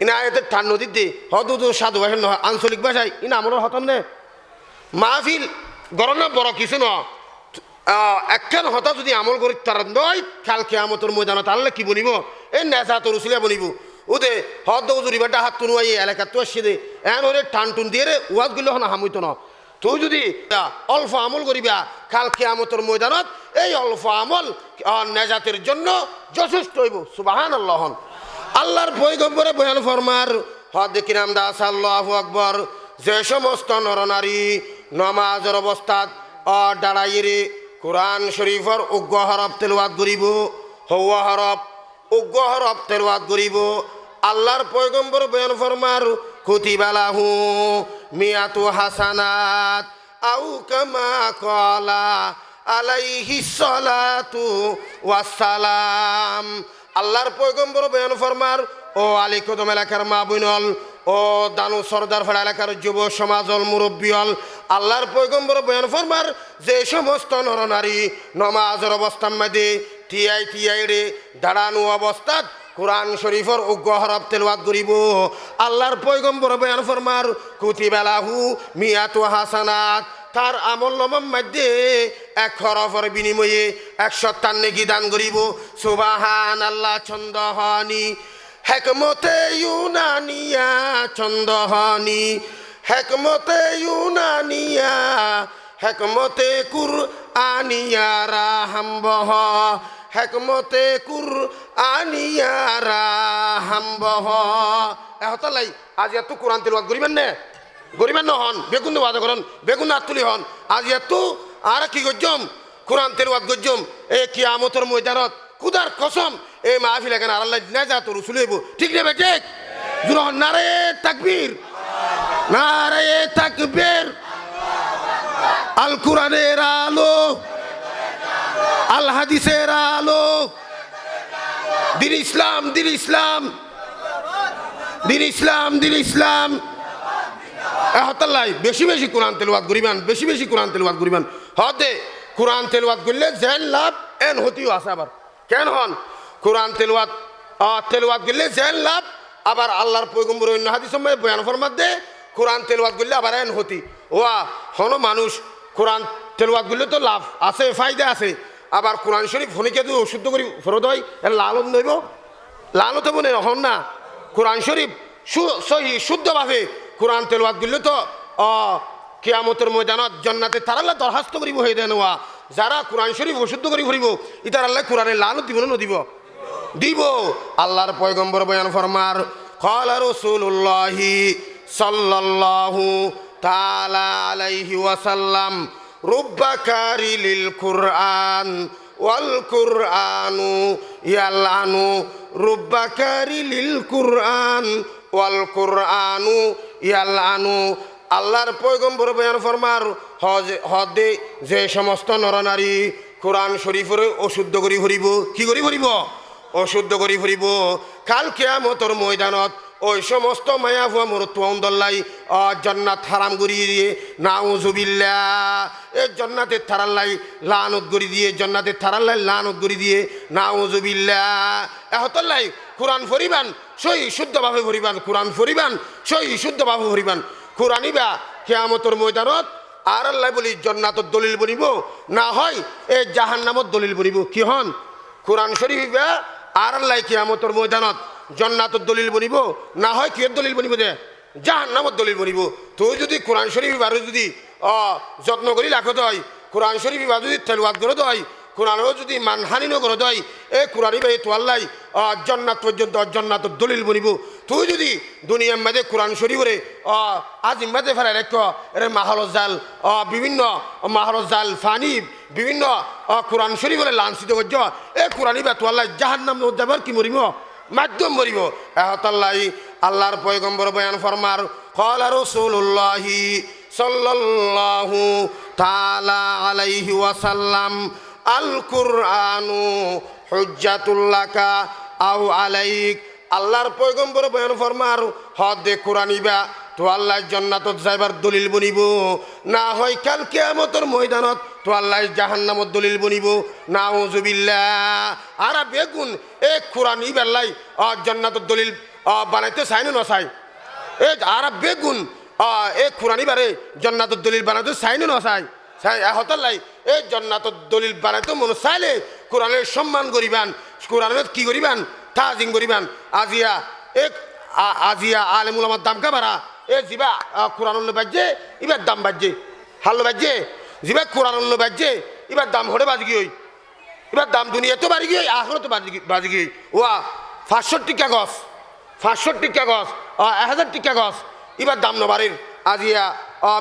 ইনা এতে ঠান নদীর দে হদু সাধু ভাষার নহয় আঞ্চলিক ভাষায় ইনা আমলের হতন নে মাহফিল গরম বড় কিছু ন একখান হতা যদি আমল করি তার নয় কাল কিয়ামতের ময়দানত আল্লাহ কি বনিব এই নেশা তোর উসিলা বনিব ওদে হদ জুরিবাটা হাত তুনুয়াই এলাকা তো আসছে দে এন হলে টান টুন দিয়ে রে ওয়াজ গুলো হন হামইত ন তুই যদি অল্প আমল করিবা কাল কিয়ামতের ময়দানত এই অল্প আমল নেজাতের জন্য যথেষ্ট হইব সুবহানাল্লাহ আল্লাহর পয়গম্বরে বয়ান ফরমার হদ কি নাম দা আল্লাহু আকবার যে সমস্ত নরনারী নমাজের অবস্থাত দাঁড়াইয়ে কোরআন শরীফের উগ্র হরফ তেলাওয়াত করিব হওয়া হরফ উগ্র হরফ তেলাওয়াত করিব আল্লাহর পয়গম্বর বয়ান ফরমার কুতিবা লাহু 100 হাসানাত আও কামা ক্বালা আলাইহিস সালাতু ওয়াস সালাম আল্লাহর পয়গম্বর বয়ান ফরমার ও আলী কদম এলাকার মা বোনল ও দানু সর্দার ফেরা এলাকার যুব সমাজল মুরব্বীল আল্লাহর পয়গম্বর বয়ান ফরমার যে সমস্ত নরনারী নমাজের অবস্থার মধ্যে তিয়াই রে দাঁড়ানো অবস্থাত কোরআন শরীফের উগ্র হরফ তেলাওয়াত করিব আল্লাহর পয়গম্বর বয়ান ফরমার কুতিবা লাহু 100 হাসানাত তার আমল নামার মধ্যে এক হরফের বিনিময়ে 100 নেকি দান করিব সুবহানাল্লাহ ছন্দহানি হেকমতে ইউনানিয়া ছন্দহানি হেকমতে ইউনানিয়া হেকমতে কুরআনিয়া রাহামবহ হেকমতে কুরআনিয়া রাহামবহ এহতালাই আজ এত কোরআন তেলাওয়াত করিবেন না গরিবেন নহন বেগুন ওয়াদা করেন বেগুন আতুলি হন আজ এত আর কি গজ্জম কোরআন তেলাওয়াত গজ্জম এ কিয়ামতের ময়দানত খুদার কসম এই মাহফিল এখানে আল্লাহ নেজাত রসুল হইব ঠিক নেবে ঠিক জুরহন নারে তাকবীর নারে তাকবীর আল কোরআনের আলো আল হাদিসের আলো দিন ইসলাম দিন ইসলাম দিন ইসলাম দিন ইসলাম এহতাল্লাই বেশি বেশি কোরআন তেলাওয়াত করিবেন বেশি বেশি কোরআন তেলাওয়াত করিবেন হতে কোরআন তেলাওয়াত করলে যেন লাভ এন হতিও আছে আবার কেন হন কোরআন তেলাওয়াত করলে জেন লাভ আবার আল্লাহর পয়গম্বর অন্য হাদিস বয়ান ফরমাত দে কোরআন তেলাওয়াত করলে আবার এন হতি ওয়া হন মানুষ কোরআন তেলাওয়াত করলে তো লাভ আছে ফায়দা আছে আবার কোরআন শরীফ ফনিকে যদি অশুদ্ধ করি ফরদ হয় এর লালত নইব লালত মনে হন না কোরআন শরীফ সহি শুদ্ধভাবে কোরআন তেলাওয়াত করলে তো কিয়ামতের ময়দানত জান্নাতে তারাল্লাহ দরখাস্ত করিব হয়ে দেন ওয়া যারা কোরআন শরীফ অশুদ্ধ করি ফুরিব ইতার আল্লাহ কোরআনের লানত দিব না দিব দিব আল্লাহর পয়গম্বর বয়ান ফরমার ক্বালা রাসূলুল্লাহি সাল্লাল্লাহু তাআলা আলাইহি ওয়াসাল্লাম রুব্বা কারি লিল কুরআন ওয়াল কুরআনু ইয়ালানু রুব্বা কারি লিল কুরআন ওয়াল কুরআনু ইয়ালানু আল্লাহর পয়গম্বর বয়ান ফরমার হদে যে সমস্ত নরনারী কোরআন শরীফের অশুদ্ধ করি ফুরিব কি করি ফুরিব অশুদ্ধ করি ফুরিব কাল কিয়ামতের ময়দানত ওই সমস্ত মায়া ভুয়া মরতুয়াউন্দল্লাই জান্নাত হারাম করি দিয়ে নাউজুবিল্লাহ এই জান্নাতের থারাল্লাই লানত করি দিয়ে জান্নাতের থারাল্লাই লানত করি দিয়ে নাউজুবিল্লাহ এহতল্লাই কোরআন ফরিবান সহি শুদ্ধভাবে ফরিবান কোরআন ফরিবান সহি শুদ্ধভাবে ফরিবান কোরআনিবা কিয়ামতের ময়দানত আর আল্লাহ বলি জান্নাতের দলিল বনিব না হয় এই জাহান্নামত দলিল বনিব কি হন কোরআন শরীফ আর আল্লাহ কিয়ামতের ময়দানত জান্নাতের দলিল বনিব না হয় কিয়ের দলিল বনিব যে জাহান্নামত দলিল বনিব তুই যদি কোরআন শরীফ বারো যদি যত্ন করি রাখত হয় কোরআন শরীফ বা যদি তেলাওয়াত করত হয় কোরআনও যদি মানহানি নগরত হয় এই কোরআনই বাই তো আল্লাহ জান্নাত পর্যন্ত জান্নাতের দলিল বনিব তুই যদি দুনিয়ার মাঝে কোরআন শরীফরে আজিম মাঝে ফেরাই রাখ এর মাহরজ জাল বিভিন্ন মাহরজ জাল ফানি বিভিন্ন কোরআন শরীফরে লাঞ্ছিত করছ এই কোরআনই বা তো আল্লাহ জাহান্নাম যাবার কি মরিব মাধ্যম মরিব এহতাল্লাহ আল্লাহর পয়গম্বর বয়ান ফরমার ক্বালা রাসূলুল্লাহি সাল্লাল্লাহু তাআলা আলাইহি ওয়াসাল্লাম আল কুরআনু হুজ্জাতুল লাকা আও আলাইক আল্লাহর পয়গম্বর বয়ান ফরমার হদে কোরআনিবা তো আল্লাহ জান্নাতত যাইবার দলিল বনিব না হয় কাল কিয়ামতের ময়দানত তো আল্লাহ জাহান্নামত দলিল বনিব নাউজুবিল্লাহ আর বেগুন এ কোরআন ইবাল্লাই জান্নাতত দলিল বানাইতে চাই না চাই এ আর বেগুন এ কোরআন ইবারে জান্নাতত দলিল বানাইতে চাই না চাই চাই হতাল্লাই এই জান্নাতত দলিল বানাইতে মন চাইলে কোরআনের সম্মান করিবান কোরআনের কি করিবান তাজিম করিবান আজিয়া আলেমুল আমার দাম কা বাড়া এ যিবা কোরআনুল্লো বাজছে এবার দাম বাজছে হাল্লো বাজছে যিবা কোরআনুল্লো বাজছে এবার দাম হরে বাজি গিয়ে এবার দাম দুনিয়াতেও বাড়ি গিয়ে আখরও তো বাজি গিয়ে ওয়া 500 টিকা গছ 500 টিকা গছ 1000 টিকা গছ এবার দাম নবারের আজিয়া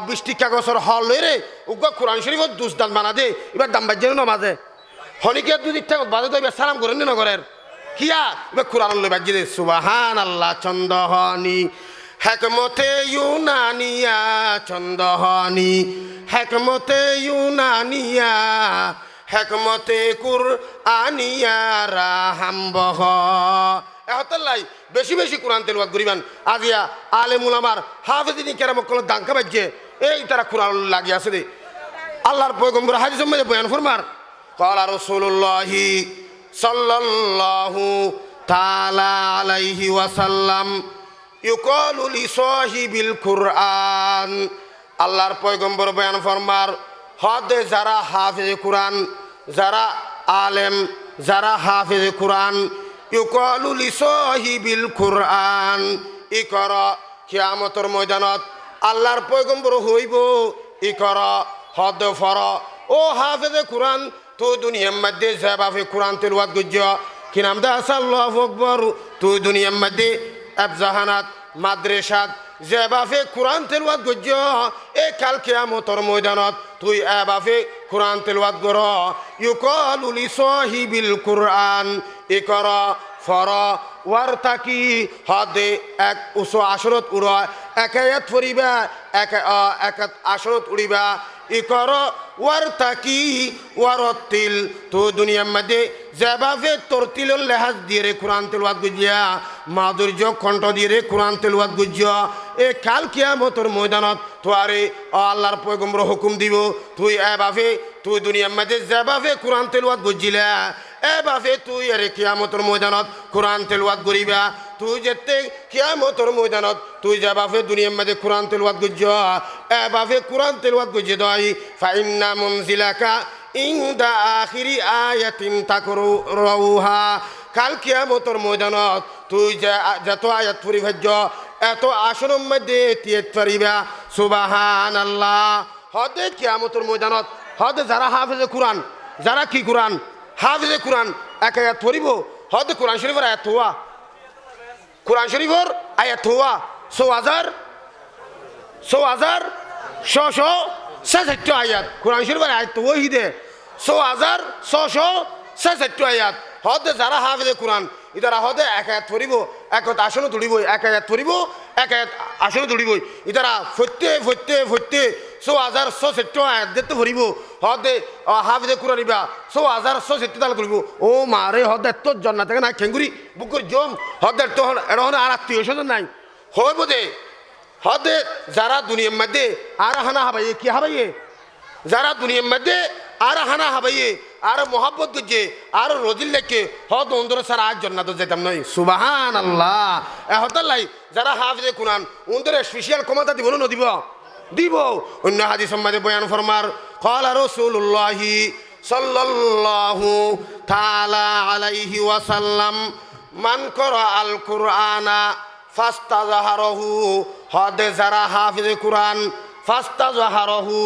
20 টিকা গছর হল লই রে উগ কোরআন শরীফত দুসদান বানা দে এবার দাম বাজছে না মাঝে হনিকে দুই ইচ্ছা বাজে তো এবার সালাম করেন না করেন কিয়া এবার কোরআনুল্লো বাজছে রে সুবহানাল্লাহ চন্দহনি হেকমতে ইউনানিয়া চন্দহনি হেকমতে ইউনানিয়া হেকমতে কুরআনিয়া রাহামবহ এহতাল্লাই বেশি বেশি কোরআন তেলাওয়াত করিবান আজিয়া আলেমুল আমার হাফেজিনী কেরামকল দাঙ্কা বাজছে এই তারা কোরআন লাগি আছে রে আল্লাহর পয়গম্বর হাদিস মধ্যে বয়ান ফরমার ক্বালা রাসূলুল্লাহি সাল্লাল্লাহু তাআলা আলাইহি ওয়াসাল্লাম ইউকালু লিসাহিবিল কুরআন আল্লাহর পয়গম্বর বয়ান ফরমার হদে যারা হাফেজে কোরআন যারা আলেম যারা হাফেজে কোরআন ইউকালু লিসাহিবিল কুরআন ইকর কিয়ামতের ময়দানত আল্লাহর পয়গম্বর হইব ইকর হদ ফর ও হাফেজে কোরআন তো দুনিয়ার মধ্যে যেভাবে কোরআন তেলাওয়াত করছ কি নাম দা আল্লাহু আকবার তো দুনিয়ার মধ্যে আফজাহানাত মাদ্রাসাত যেভাবে কোরআন তেলাওয়াত করছ এই কাল কিয়ামতের ময়দানত তুই এভাবে কোরআন তেলাওয়াত কর ইউকালু লিসাহিবিল কুরআন ইকর ফর ওয়ারতাকি হদে এক উস আশরত উড়া এক আয়াত ফরিবা এক আশরত উড়িবা ইকর ওয়ারতাকি ওয়ারতিল তো দুনিয়ার মধ্যে যেভাবে তরতিলর লেহাজ দিয়ে রে কোরআন তেলাওয়াত গুজিয়া মাধুর্য কণ্ঠ দিয়ে রে কোরআন তেলাওয়াত গুজিয়া এ কাল কিয়ামতের ময়দানত তোয়ারে আল্লাহর পয়গম্বর হুকুম দিব তুই এভাবে তুই দুনিয়ার মধ্যে যেভাবে কোরআন তেলাওয়াত গুজিলা এ বাপে তুই আরে কিয়ামতর ময়দানত কোরআন তেলাওয়াত করিবা তুই যেতে কিয়ামতর ময়দানত তুই যা বাপে দুনিয়ার মধ্যে কোরআন তেলাওয়াত করছ এ বাপে কোরআন তেলাওয়াত করছে দই ফাইন্না মুনজিলাকা ইনদা আখিরি আয়াতিন তাকরুহা কাল কিয়ামতর ময়দানত তুই যত আয়াত পড়ি ভাজ্য এত আসনের মধ্যে তিয়াত পারিবা সুবহানাল্লাহ হদে কিয়ামতর ময়দানত হদে যারা হাফেজে কোরআন যারা কি কোরআন হাফেজে কোরআন এক আয়াত পড়িব হদে কোরআন শরীফের আয়াত হওয়া কোরআন শরীফের আয়াত হওয়া ৬,৬৬৬ আয়াত কোরআন শরীফের আয়াত তো ওই দে ৬,৬৬৬ আয়াত হদে যারা হাফেজে কোরআন ইতারা হদে এক আয়াত পড়িব এক আসনে তুলিব এক আয়াত পড়িব এক আয়াত আসনে তুলিব ইতারা ফত্যে ৬,৬৬৬ আয়াত দেখতে পড়িব হদে হাফেজে কোরআন ইবা ৬,৬৬৬ তাল করিব ও মারে হদে তোর জন্না থেকে না খেঙ্গুরি বুকুর জম হদে তো এরকম আর আত্মীয় স্বজন নাই হয় বোধে হদে যারা দুনিয়ার মধ্যে আর হানা হাবাইয়ে কি হাবাইয়ে যারা দুনিয়ার মধ্যে আর হানা হাবাইয়ে আর মোহাব্বত করছে আর রজিল লেখে হদ অন্দর সারা আজ জন্নাত যেতাম নয় সুবহানাল্লাহ হতাল্লাই যারা হাফেজে কোরআন অন্দর স্পেশাল ক্ষমতা দিব না দিব দিব অন্য হাদিস সম্মাদে বয়ান ফরমার ক্বালা রাসূলুল্লাহি সাল্লাল্লাহু তাআলা আলাইহি ওয়াসাল্লাম মান করা আল কুরআনা ফাস্তাযহারাহু হদে যারা হাফেজে কোরআন ফাস্তাযহারাহু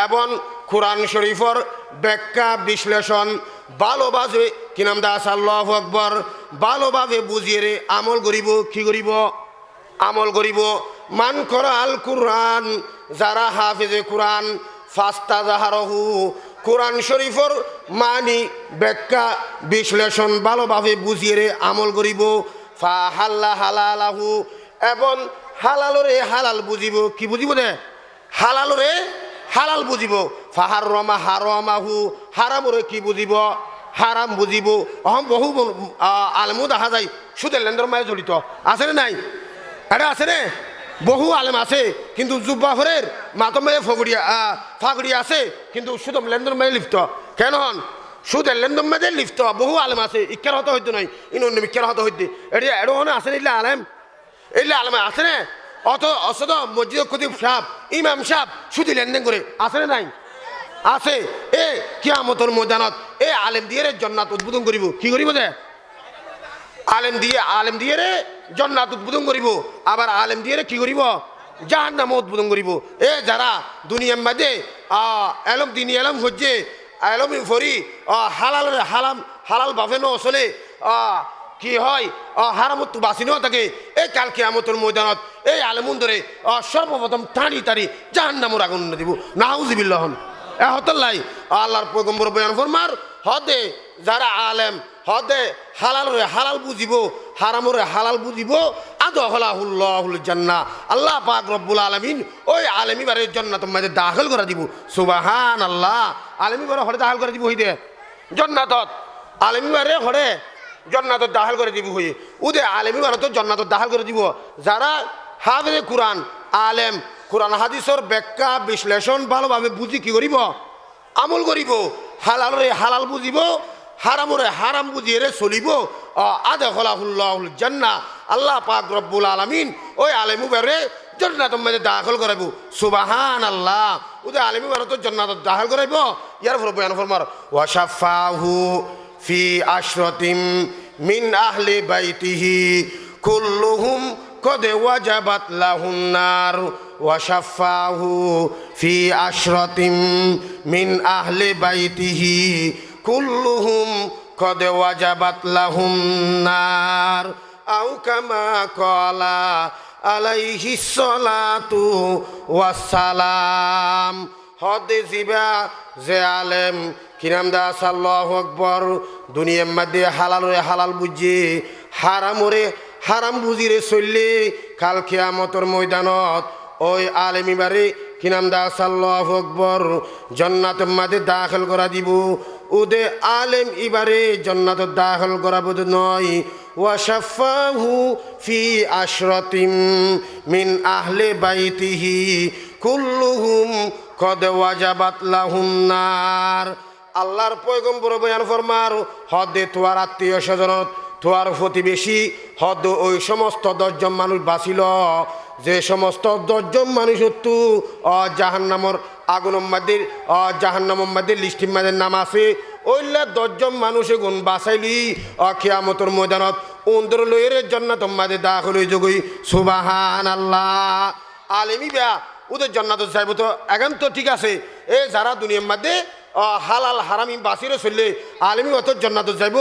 এবং কোরআন শরীফর ব্যাখ্যা বিশ্লেষণ ভালোভাবে কি নাম দাস আল্লাহু আকবার ভালোভাবে বুঝিয়ে রে আমল করিব কি করিব আমল করিব মান করা আল কুরআন যারা হাফেজে কোরআন ফাস্তাযহারাহু কোরআন শরীফর মানি ব্যাখ্যা বিশ্লেষণ ভালোভাবে বুঝিয়ে রে আমল করিব ফা হাল্লা হালালাহু এবং হালালরে হালাল বুঝিব কি বুঝিব দে হালালরে হালাল বুঝিব ফাহার রমা হারামাহু হারামরে কি বুঝিব হারাম বুঝিব অহম বহু আলেমও দেখা যায় সুদের লেনদেনের মায়ে জড়িত আছে না নাই এটা আছে রে বহু আলেম আছে কিন্তু জুব্বাফরের মাতমে ফাগড়িয়া আছে কিন্তু সুদম লেনদেনের মায়ে লিপ্ত কেন হন সুদের লেনদেন মাঝে লিপ্ত বহু আলেম আছে ইচ্ছার হতে হইতে নাই ইন অন্য ইচ্ছার হতে হইতে এটি এরকম আছে এগুলা আলেম এগুলা আলেম আছে না অত অসত মসজিদ খতিব সাহেব ইমাম সাহেব সুদি লেনদেন করে আছে না নাই আছে এ কিয়ামতের ময়দানত এ আলেম দিয়ে জান্নাত উদ্বোধন করিব কি করিব যে আলেম দিয়ে রে জান্নাত উদ্বোধন করিব আবার আলেম দিয়ে কি করিব জাহান্নাম উদ্বোধন করিব এ যারা দুনিয়ার মাঝে এলম দিনী এলম হচ্ছে এলম ফরি হালাল বাফে ন চলে কি হয় হারামত বাঁচি ন থাকে এই কাল কিয়ামতের ময়দানত এই আলেমুন ধরে সর্বপ্রথম টানি জাহান্নামের আগুন দিব নাউজুবিল্লাহ হতল্লাই আল্লাহর পয়গম্বর বয়ান ফরমার হদে যারা আলেম হদে হালালরে হালাল বুঝিব হারামরে হালাল বুঝিব আদখালাহুল্লাহুল জান্নাহ আল্লাহ পাক রব্বুল আলামিন ওই আলেমি বারে জান্নাতের মধ্যে দাখিল করে দিব সুবহানাল্লাহ আলেমি বারে হরে দাখিল করে দিব হইতে জান্নাতত আলেমি বারে হরে জান্নাতত দাখিল করে দিব হই উদে আলেমি বারে তো জান্নাতত দাখিল করে দিব যারা হাফেজে কোরআন আলেম কোরআন হাদিসের ব্যাখ্যা বিশ্লেষণ ভালোভাবে বুঝি কি করিব আমল করিব হালালরে হালাল বুঝিব হারামরে হারাম বুঝিয়ে রে চলিব আদখালাহুল্লাহুল জান্নাহ আল্লাহ পাক রব্বুল আলামিন ওই আলেমু বারে জান্নাতের মধ্যে দাখিল করাইব সুবহানাল্লাহ ওই আলেমু বারে তো জান্নাতত দাখিল করাইব ইয়ার পর বয়ান ফরমার ওয়া শাফাহু ফি আশরাতিম মিন আহলি বাইতিহি কুল্লুহুম কদ ওয়াজাবাত লাহুন নার ওয়া শাফাহু ফি আশরাতিম মিন আহলি বাইতিহি কুল্লুহুম কদ ওয়াজাবাত লাহুম নার আও কামা ক্বালা আলাইহিস সালাতু ওয়াস সালাম হদে জিবা যে আলেম কি নাম দাস আল্লাহু আকবার দুনিয়ার মধ্যে হালালরে হালাল বুঝে হারামরে হারাম বুঝিরে চললে কাল কিয়ামতের ময়দানত ওই আলেমি বারে কি নাম দাস আল্লাহু আকবার জান্নাতের মধ্যে দাখিল করা দিব ওদে আলেম ইবারে জান্নাতে দাখিল করাবো নয় ওয়া শাফাহু ফি আশরাতিম মিন আহলি বাইতিহি কুল্লুহুম কদ ওয়াজাবাত লাহুন নার আল্লাহর পয়গম্বর বয়ান ফরমার হদে তোয়ার আত্মীয় স্বজন তোয়ার প্রতিবেশী হদ ওই সমস্ত 10 জন মানুষ বাঁচিল যে সমস্ত 10 জন মানুষ হতো জাহান্নামর আগুনের মধ্যে জাহান্নামের মধ্যে লিস্টির মধ্যে নাম আছে ওইলা 10 জন মানুষে গুণ বাঁচাইলি কিয়ামতের ময়দানত উন্দর লইয়ের জান্নাতের মধ্যে দাখিল হয়ে যোগই সুবহানাল্লাহ। আলেমি বেয়া ওদের জান্নাতে যাইব তো এখন তো ঠিক আছে এ যারা দুনিয়ার মধ্যে হালাল হারামি বাঁচিরে চললে আলেমি অত জান্নাতে যাইব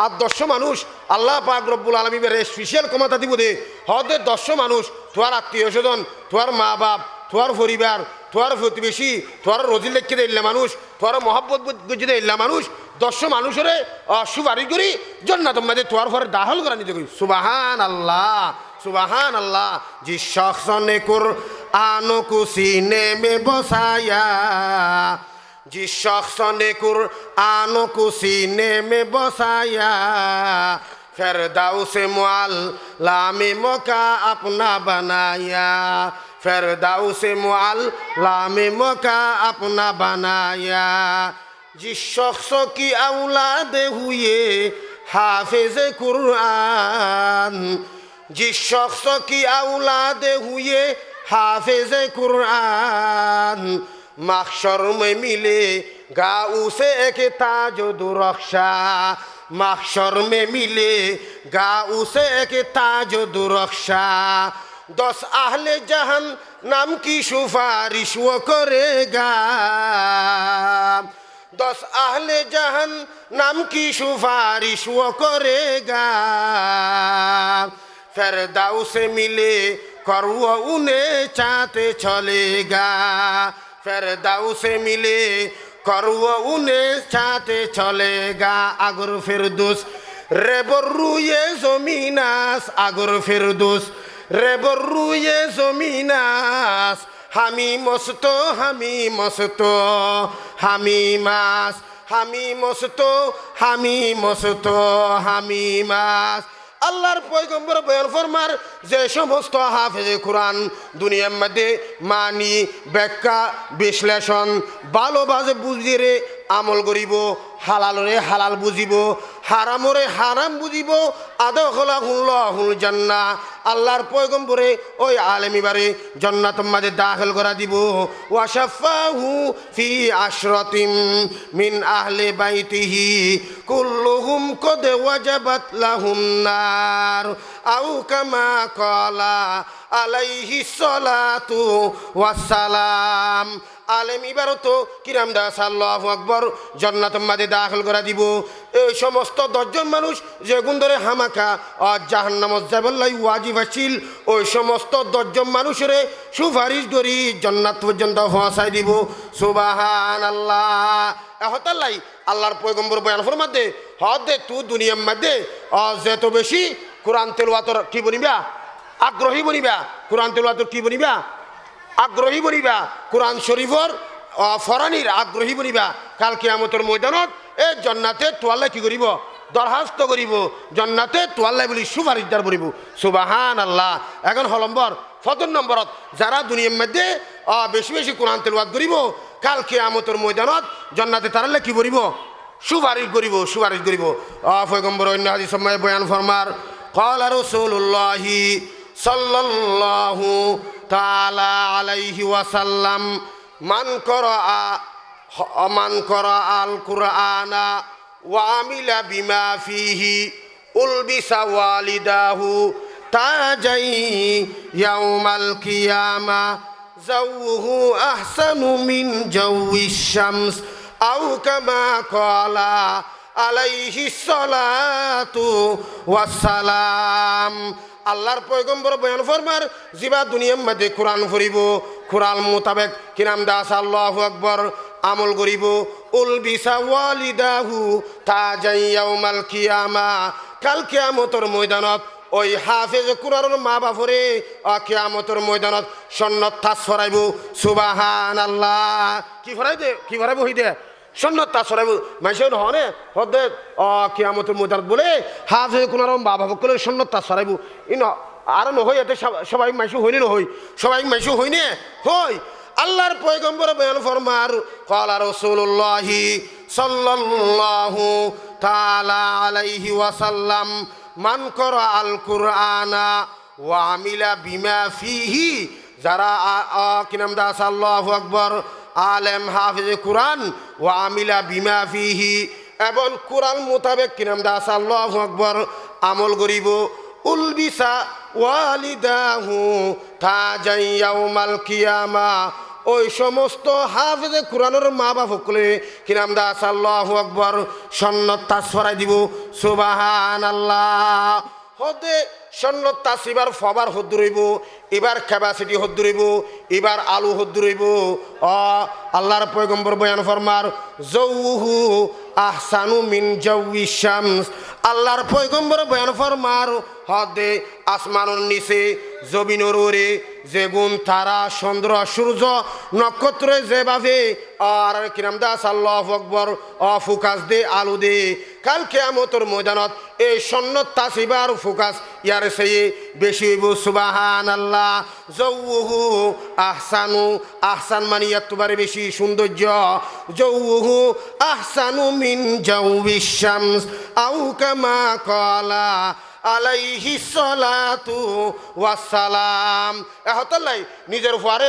আর 10 মানুষ আল্লাহ পাক রব্বুল আলামিন বেরে স্পেশাল ক্ষমতা দিব দে হদে 10 মানুষ তোর আত্মীয় স্বজন তোর মা বাপ তোর পরিবার তোর প্রতিবেশী তোর রোজি লেখকে দিল্লা মানুষ তোর মহব্বত বুঝে দিল্লা মানুষ 10 মানুষের সুপারিশ করি জান্নাতের মধ্যে তোর পরে দাখল করা নিতে করি সুবহানাল্লাহ সুবহানাল্লাহ। জিস শখস ने कुरान को सीने में बसाया जिस शख्स ने कुरान को सीने में बसाया फिरदौस मुअल्ला में मौका अपना बनाया फिरदौस मुअल्ला में मौका अपना बनाया जिस शख्स की औलाद हुए हाफिज कुरान जिस शख्स की औलाद हुए हाफिज कुरान महशर में मिलेगा उसे एक ताज दुरक्षा महशर में मिलेगा उसे एक ताज दुरक्षा 10 अहले जहान नाम की सिफारिश वो करेगा 10 अहले जहान नाम की सिफारिश वो करेगा फिरदौस मिले कर वो उन्हें चाहते चलेगा फिरदौस मिले कर वो उन्हें चाहते चलेगा अगर फिरदौस रे बर्रुए ज़मीनास अगर फिरदौस रे बर्रुए ज़मीनास हामी मस्तो हामी मस्तो हामी मास हामी मस्तो हामी मस्तो हामी मास আল্লাহর পয়গম্বর বয়ান ফরমার যে সমস্ত হাফেজে কোরআন দুনিয়ার মধ্যে মানি ব্যাখ্যা বিশ্লেষণ ভালোভাবে বুঝিয়ে আমল করিব হালালরে হালাল বুঝিব হারামরে হারাম বুঝিব আদখলাহুল্লাহুল জান্নাহ আল্লাহর পয়গম্বরে ওই আলেমিবারে জান্নাতের মধ্যে দাখিল করা দিব ওয়াশাফাহু ফি আশরাতিম মিন আহলি বাইতিহি কুল্লুহুম কদ ওয়াজাবাত লাহুম নার আও কামা ক্বালা আলাইহি সালাতু ওয়াসসালাম আলেম ইবারত কিরাম দাস আল্লাহু আকবার জান্নাতের মধ্যে দাখিল করা দিব এই সমস্ত 10 জন মানুষ যে গুণ ধরে হামাকা জাহান্নামত যাবল্লাই ওয়াজিব আছিল ওই সমস্ত 10 জন মানুষের সুপারিশ করি জান্নাত পর্যন্ত পৌঁছাই দিব সুবহানাল্লাহ। এহতাল্লাই আল্লাহর পয়গম্বর বয়ান ফরমাতে হদে তু দুনিয়ার মধ্যে যত বেশি কোরআন তেলাওয়াতের কি বনিবা আগ্রহী বনিবা কোরআন তেলাওয়াতের কি বনিবা আগ্রহী বনিবা কোরআন শরীফর ফরানির আগ্রহী বনিবা কাল কিয়ামতের ময়দানত এই জান্নাতে তোয়াল্লাই কি করিব দরখাস্ত করিব জান্নাতে তোয়াল্লাই বলি সুপারিশদার বলিব সুবহানাল্লাহ। এখন হলম্বর 7 নম্বরত যারা দুনিয়ার মধ্যে বেশি বেশি কোরআন তেলাওয়াত করিব কাল কিয়ামতের ময়দানত জান্নাতে তারালে কি করিব সুপারিশ করিব সুপারিশ করিব। পয়গম্বর অন্য হাদিস সময় বয়ান ফরমার ক্বালা রাসূলুল্লাহি সাল্লাল্লাহু তাআলা আলাইহি ওয়াসাল্লাম মান করা আল কুরআনা ওয়া আমিলা বিমা ফিহি উলবিসা ওয়ালিদাহু তাজাই ইয়াউমাল কিয়ামা জাওহু আহসানু মিন জাওয়িশ শামস আও কামা ক্বালা আলাইহি সালাতু ওয়াসসালাম। আল্লাহর পয়গম্বর বয়ান ফরমার জিবা দুনিয়ার মধ্যে কোরআন পড়িব কোরআন মোতাবেক কিরাম দাস আল্লাহু আকবার আমল করিব উলবিসা ওয়ালিদাহু তাজাই ইয়াউমাল কিয়ামা কাল কিয়ামতের ময়দানত ওই হাফেজ কোরআনের মা বাপরে কিয়ামতের ময়দানত সন্নত তাজ ফরাইব সুবহানাল্লাহ। কি ফরাইব হই দে সন্নত তাজ ফরাইব মাইসে নহনে হদে কিয়ামতের ময়দানত বলে হাফেজ কোরআনের মা বাপকলে সন্নত তাজ ফরাইব ইন আর নহই এতে সবাই মাইসু হইনি নহই সবাই মাইসু হইনে হই। আল্লাহর পয়গম্বর বয়ান ফরমার ক্বালা রাসূলুল্লাহি সাল্লাল্লাহু তাআলা আলাইহি ওয়াসাল্লাম মান করা আল কুরআনা ওয়া আমিলা বিমা ফিহি, যারা কি নাম দা আল্লাহু আকবার আলেম হাফিজে কুরআন ওয়া আমিলা বিমা ফিহি, এবং কুরআন মোতাবেক কি নাম দা আল্লাহু আকবার আমল করিব, উলবিসা ওয়ালিদাহু তাজান ইয়াউমাল কিয়ামা, ওই সমস্ত হাফেজে কুরআনের মা বাপ সকলে কি নাম দা আল্লাহু আকবার সন্নত তাজ ফরাই দিব। সুবহানাল্লাহ। হদে সন্নত তাজ এবার ফবার হদ রইব, এবার ক্যাপাসিটি হদ রইব, এবার আলু হদ রইব। আল্লাহর পয়গম্বর বয়ান ফরমার জৌহু আহসানু মিন জাউই শামস, আল্লাহর পয়গম্বর বয়ান ফরমার হদে আসমানের নিচে জমিনের ওরে যেগুন তারা চন্দ্র সূর্য নক্ষত্র যেভাবে আর কিরাম দাস আল্লাহু আকবার ফোকাস দে আলু দে, কাল কিয়ামতের ময়দানত এই সন্নত তাসিবার ফোকাস ইয়ার সেই বেশি হইব। সুবহানাল্লাহ। জৌহু আহসানু, আহসান মানে এতবারে বেশি সৌন্দর্য। জৌহু আহসানু মিন জাউবিশ শামস আও কামা ক্বালা আলাইহি সালাতু ওয়াসসালাম। এহতলাই নিজের উপরে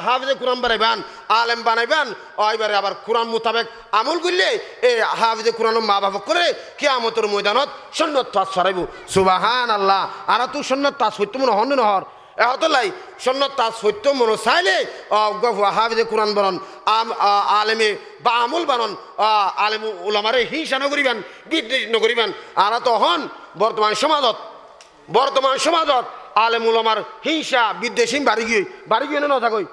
হাফেজে কুরআন বানাইবান, আলেম বানাইবান, এবারে আবার কুরআন মোতাবেক আমল করলে এই হাফেজে কুরআন মা বাবা করে কিয়ামতের ময়দানত সুন্নত তাজ ছড়াইব। সুবহানাল্লাহ। আর তো সুন্নত তাজ সত্য মনে হন নহর, এহতলাই সুন্নত তাজ সত্য মনে চাইলে হাফেজে কুরআন বানন, আলেমে বা আমল বানন, আলেম উলামারে হিংসা নকরিবেন, বিদ্বেষ নকরিবেন। আর তো হন বর্তমান সমাজত আলেম উলামার হিংসা বিদ্বেষী বাড়ি গিয়ে না থাকই,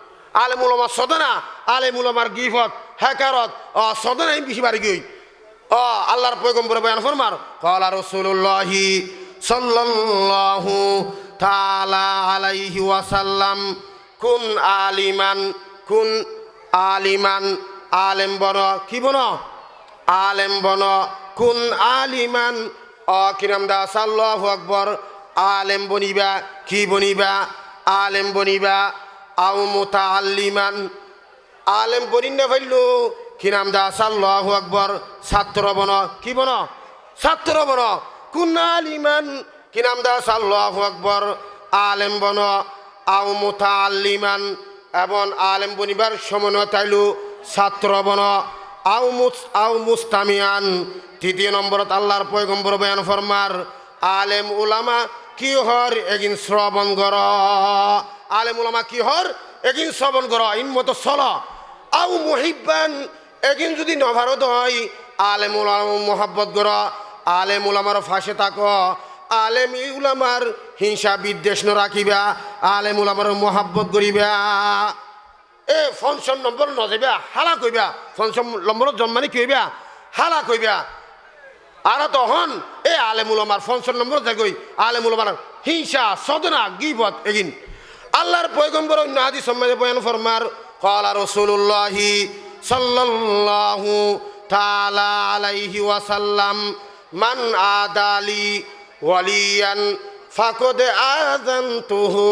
আলেম উলামার সদনা, আলেম উলামার গিফত হ্যাকারত সদনাই বেশি বাড়ি গিয়ে। আল্লাহর পয়গম্বর বয়ান ফরমার ক্বালা রাসূলুল্লাহি সাল্লাল্লাহু তাআলা আলাইহি ওয়াসাল্লাম কুন আলিমান, আলেম বন, কি বন? আলেম বন। কুন আলিমান, কিরাম দাস আল্লাহু আকবার আলেম বনিবা, কি বনিবা? আলেম বনিবা। আও মুতাআল্লিমান, আলেম বনিন না ভাইলো কিরাম দাস আল্লাহু আকবার ছাত্র বন, কি বন? ছাত্র বন। কুন আলিমান, কিরাম দাস আল্লাহু আকবার আলেম বন। আও মুতাআল্লিমান, এবং আলেম বনিবার সময় তাইলো ছাত্র বন। আও মুস্তামিয়ান, তৃতীয় নম্বরত আল্লাহর পয়গম্বর বয়ান ফরমার আলেম উলামা কি হর এগিন শ্রবণ কর, আলেম উলামা কি হর এগিন শ্রবণ কর, ইন মতো চল। আও মুহিব্বান, এগিন যদি নভারত হয় আলেম উলামা মোহাব্বত কর, আলেম উলামার ফাঁসে থাক, আলেম উলামার হিংসা বিদ্বেষ ন রাখিবা, আলেম উলামার মোহাব্বত করিবা। পঞ্চম নম্বর নজাইবা, হালা কইবা। পঞ্চম নম্বরত জন্মানি কি হইবা? হালা কইবা। আর তখন আলেম উলামার পঞ্চম নম্বর যাগই আলেম উলামার হিংসা সদনা গীবত এগিন। আল্লাহর পয়গম্বর অন্য হাদিস সম্মানে বয়ান ফরমার ক্বালা রাসূলুল্লাহি সাল্লাল্লাহু তাআলা আলাইহি ওয়াসাল্লাম মান আদালি ওয়ালিয়ান ফাকাদ আযানতুহু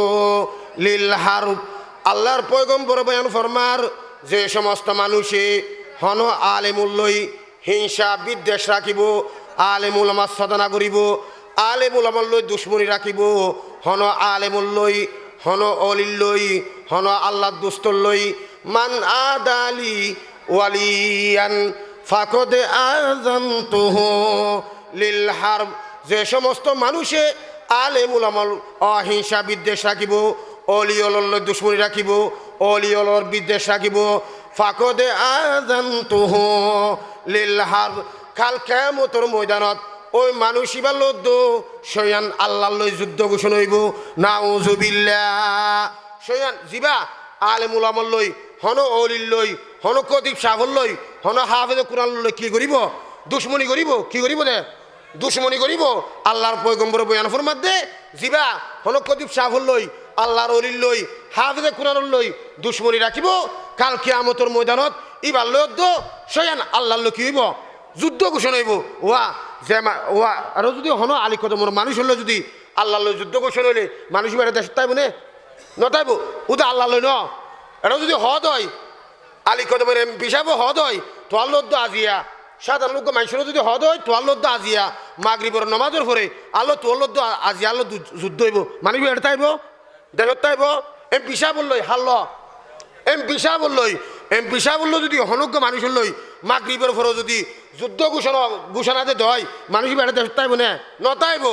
লিল হারব। আল্লাহর পয়গম্বর বয়ান ফরমার যে সমস্ত মানুষে হন আলেমুল্লই হিংসা বিদ্বেষ রাখিব, আলেম উলামার সাধনা করিব, আলেম উলামার লই দুশ্মনী রাখিব, হন আলেমুল্লই, হন অলিল্লই, হন আল্লাহ দুস্তর লই, মান আদালি ওয়ালিয়ান ফাকাদ আযানতুহু লিল হারব। যে সমস্ত মানুষে আলেম উলামার অহিংসা বিদ্বেষ রাখিব, অলিওলর দুশ্মনী রাখিব, অলিওলর বিদ্বেষ রাখিব, ফাকাদ আযানতুহু লিল হারব। কাল কিয়ামতের ময়দানত ওই মানুষইবার লদ্দ সয়ান আল্লাহর লই যুদ্ধ ঘোষণা হইব। নাউযুবিল্লাহ। সয়ান জিবা আলেম উলামার লই, হন অলির লই, হন কতিব সাহর লই, হন হাফেজ কুরআন লই কি করিব? দুশ্মনী করিব। কি করিব? দে দুশ্মনী করিব। আল্লাহর পয়গম্বর বয়ান ফরমাত দে জিবা হন কতিব সাহর লই, আল্লাহর অলির লই, হাফেজে কুরআন লই দুশ্মনী রাখিব। কাল কিয়ামতের ময়দানত ইবার লদ্দ সয়ান আল্লাহর লই কি হইব? যুদ্ধ ঘোষণা হইব। ওয়া আর যদি হন আলী কদমর মানুষ হলো যদি আল্লাহ লই যুদ্ধ ঘোষণা হইলে মানুষ বেড়ে দেশ তাইব নে নতাইব? ওটা আল্লাহ লই ন। এটা যদি হদ হয় আলী কদমের এমপি সাহেব হদ হয় তো আল্লাহ আজিয়া সাধারণ লোক মানুষের যদি হদ হয় তোয়ার লোক আজিয়া মাগরিবর নমাজের পরে আল্লাহ তোয়ার লোক আজিয়া আল্লাহ যুদ্ধ হইব মানুষ এটা তাইব দেশত তাইব এমপি সাহেব বললই হাল্ল এমপি সাহেব বললো যদি হনজ্ঞ মানুষের লই মাগরিবের পরে যদি যুদ্ধ ঘোষণাতে দেয় মানুষ বেড়া দেশত তাইব না নতাইব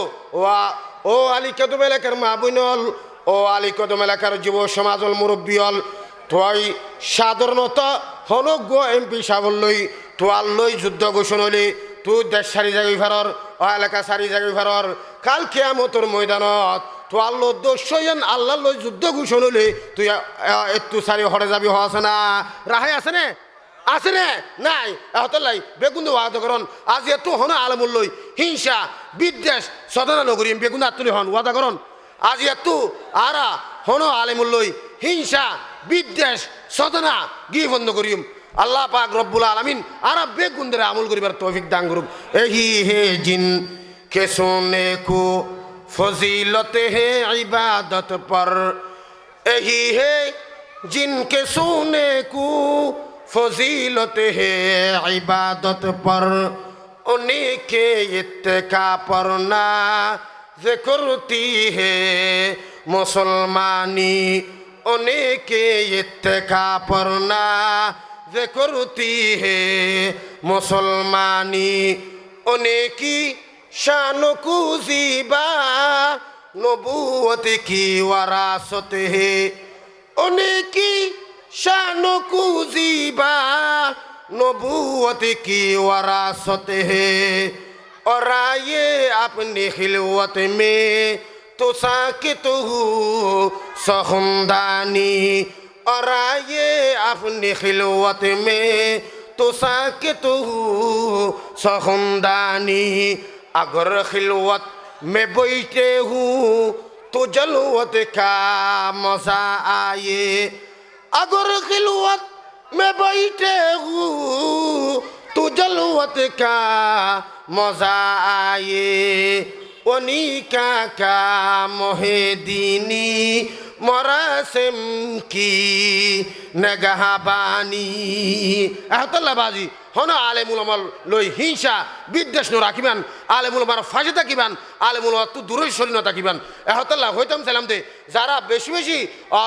ও আলী কদম এলাকার মা বইনল ও আলী কদম এলাকার যুব সমাজল মুরব্বী হল তোয়াই সাধারণত হনজ্ঞ এমপি সাহেব লই তোয়াল লই যুদ্ধ ঘোষণা হলে তুই দেশ সারি যাবি ফেরর ও এলাকা সারি যাবি ফেরর কাল কেয়ামতের ময়দানত তো আল্লাহ দোষেন আল্লাহ লই যুদ্ধ ঘোষণা হলে তুই একটু সারি হরে যাবি আছে না রাহে আছে নে আছে নে নাই এহতর লাই বেগুন ওয়াদা করন আজ এত হন আলমুল লই হিংসা বিদ্বেষ সদনা নগরী বেগুন আত্মলি হন ওয়াদা করন আজ এত আরা হন আলমুল লই হিংসা বিদ্বেষ সদনা গিয়ে বন্ধ করিম আল্লাহ পাক রব্বুল আলামিন আরা বেগুন ধরে আমল করিবার তৌফিক দান করুক এহি হে জিন কে সোনে কো फजीलत है इबादत पर यही है जिनके सोने को फजीलत है इबादत पर उन्हीं के इत्तेका पर ना ज़िक्रती है मुसलमानी उन्हीं के इत्तेका पर ना ज़िक्रती है मुसलमानी उन्हीं की शान को ज़ीबा नबूवत की वरासत है उन्हीं की शान को ज़ीबा नबूवत की वरासत है और आए अपनी खिलवत में तो साकित हो सहमदानी और आए अपनी खिलवत में तो साकित हो सहमदानी अगर खिलवत में बैठे हूँ तो जलवत का मजा आए अगर खिलवत में बैठे हूँ तो जलवत का मजा आए उन्हीं का मोहे दीनी मरासिम की नगहबानी अहतल्लाबाजी হন আলেমুল আমল লই হিংসা বিদ্বেষ ন রাখিবান আলেমুল আমার ফাঁসে থাকিবান আলেমুল তু দূরই সরিন থাকিবান এহতাল্লাহ হইতাম সালাম দে যারা বেশি বেশি